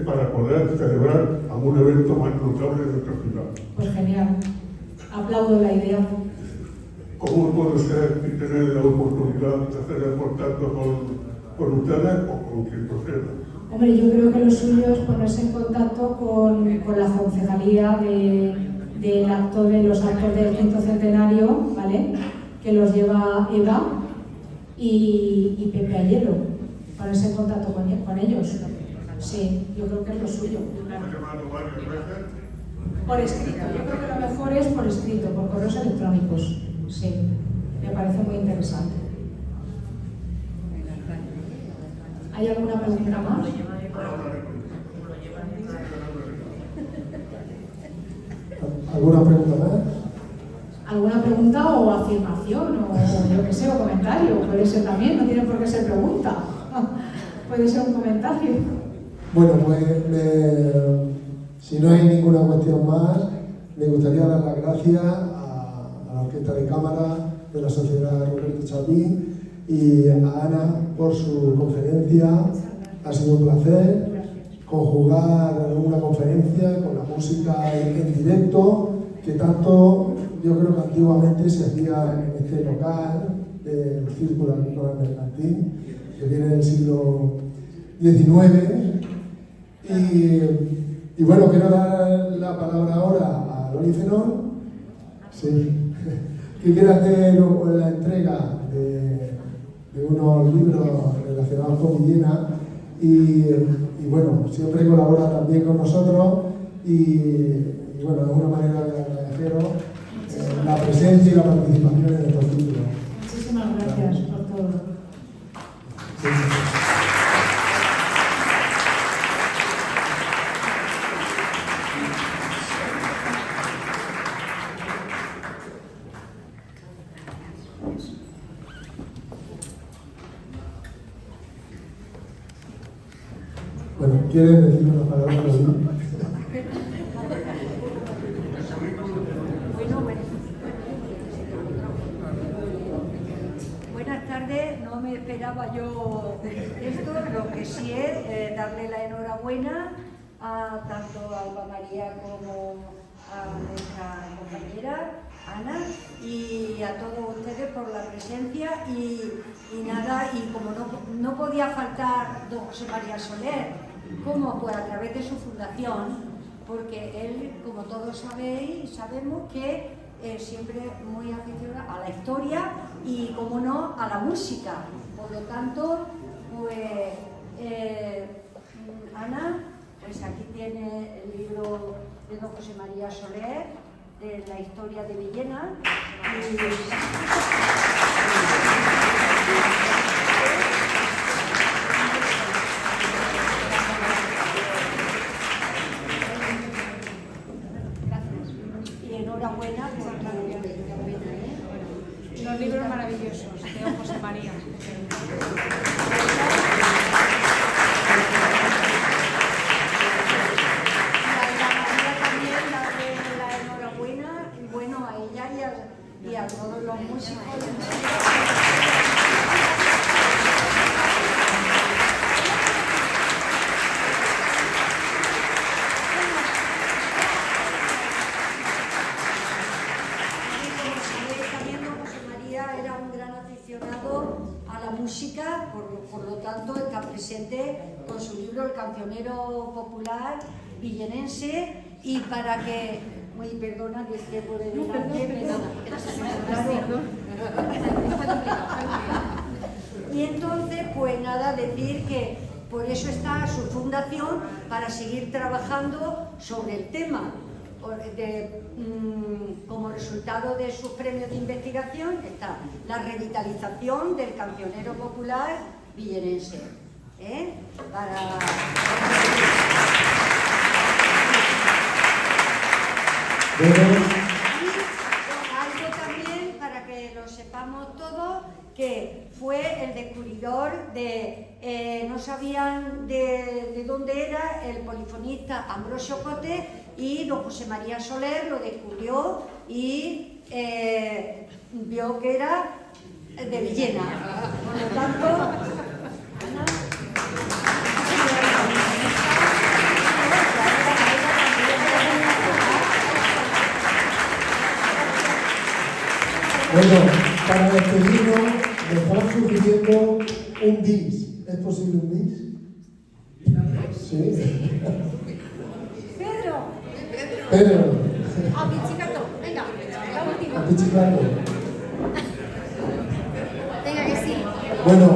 para poder celebrar algún evento más notable de nuestra ciudad. Pues genial, aplaudo la idea. ¿Cómo puedo ser y tener la oportunidad de hacer el contacto con ustedes o con quien proceda? Hombre, yo creo que lo suyo es ponerse en contacto con la concejalía del acto de los actos del 5º centenario, ¿vale? Que los lleva Eva y Pepe Ayelo. Ponerse en contacto con ellos. Sí, yo creo que es lo suyo. Por escrito, yo creo que lo mejor es por escrito, por correos electrónicos. Sí, me parece muy interesante. ¿Hay alguna pregunta más? ¿Alguna pregunta más? ¿Alguna pregunta o afirmación o yo qué sé, o comentario? Puede ser también, no tiene por qué ser pregunta. Puede ser un comentario. Bueno, pues si no hay ninguna cuestión más, me gustaría dar las gracias a la Orquesta de Cámara de la Sociedad Roberto Chapín y a Ana por su conferencia. Ha sido un placer conjugar una conferencia con la música en directo, que tanto yo creo que antiguamente se hacía en este local del Círculo Agrícola Mercantil, que viene del siglo XIX. Y bueno, quiero dar la palabra ahora a Loli Zenón, sí, que quiere hacer la entrega de unos libros relacionados con Villena y bueno, siempre colabora también con nosotros y bueno, es una manera de agradeceros la presencia y la participación en estos libros. Muchísimas gracias por todo. Sí. Bueno, ¿quieren decir unas palabras? Buenas tardes, no me esperaba yo esto, lo que sí es darle la enhorabuena a tanto a Alba María como a nuestra compañera Ana y a todos ustedes por la presencia y nada, y como no podía faltar don José María Soler, como pues a través de su fundación, porque él, como todos sabemos que siempre muy aficionado a la historia y, como no, a la música. Por lo tanto, pues Ana, pues aquí tiene el libro de don José María Soler, de la historia de Villena. Y enhorabuena por Los libros maravillosos de don José María. Y a todos los músicos. También don José María era un gran aficionado a la música, por lo tanto está presente con su libro El Cancionero Popular Villenense, y para que muy perdona que esté por delante, y entonces pues nada, decir que por eso está su fundación, para seguir trabajando sobre el tema. Como resultado de sus premios de investigación está la revitalización del cancionero popular villenense. Y algo también, para que lo sepamos todos, que fue el descubridor de, no sabían de dónde era el polifonista Ambrosio Cote, y don José María Soler lo descubrió y vio que era de Villena. Por lo tanto, Bueno, para despedirnos, me estaban sugiriendo un bis. ¿Es posible un bis? Sí. Pedro. A Pichicato, venga, la última. A Pichicato. Venga, que sí. Bueno,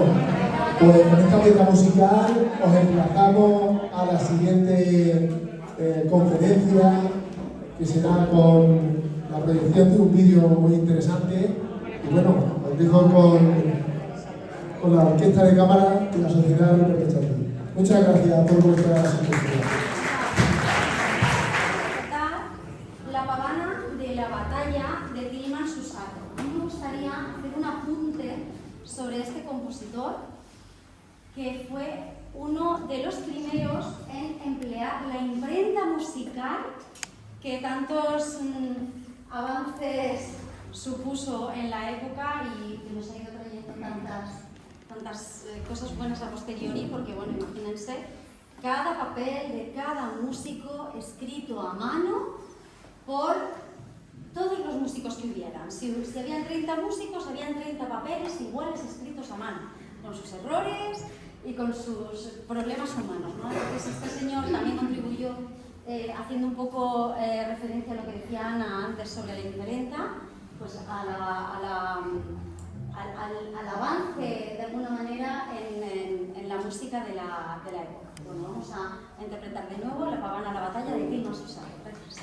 pues con esta pieza musical os emplazamos a la siguiente conferencia, que será con la proyección de un vídeo muy interesante. Y bueno, os dejo con la Orquesta de Cámara y la Sociedad Rupert Chaplin. Muchas gracias por vuestra asistencia. La pavana de la batalla de Tilman Susato. A mí me gustaría hacer un apunte sobre este compositor, que fue uno de los primeros en emplear la imprenta musical que tantos avances supuso en la época y que nos ha ido trayendo tantas cosas buenas a posteriori, porque bueno, imagínense, cada papel de cada músico escrito a mano por todos los músicos que hubieran. Si habían 30 músicos, habían 30 papeles iguales escritos a mano, con sus errores y con sus problemas humanos, ¿no? Entonces este señor también contribuyó, haciendo un poco referencia a lo que decía Ana antes sobre la imprenta, pues al avance de alguna manera en la música de la época. Bueno, vamos a interpretar de nuevo la pavana a la batalla de Tilman Susato. Gracias.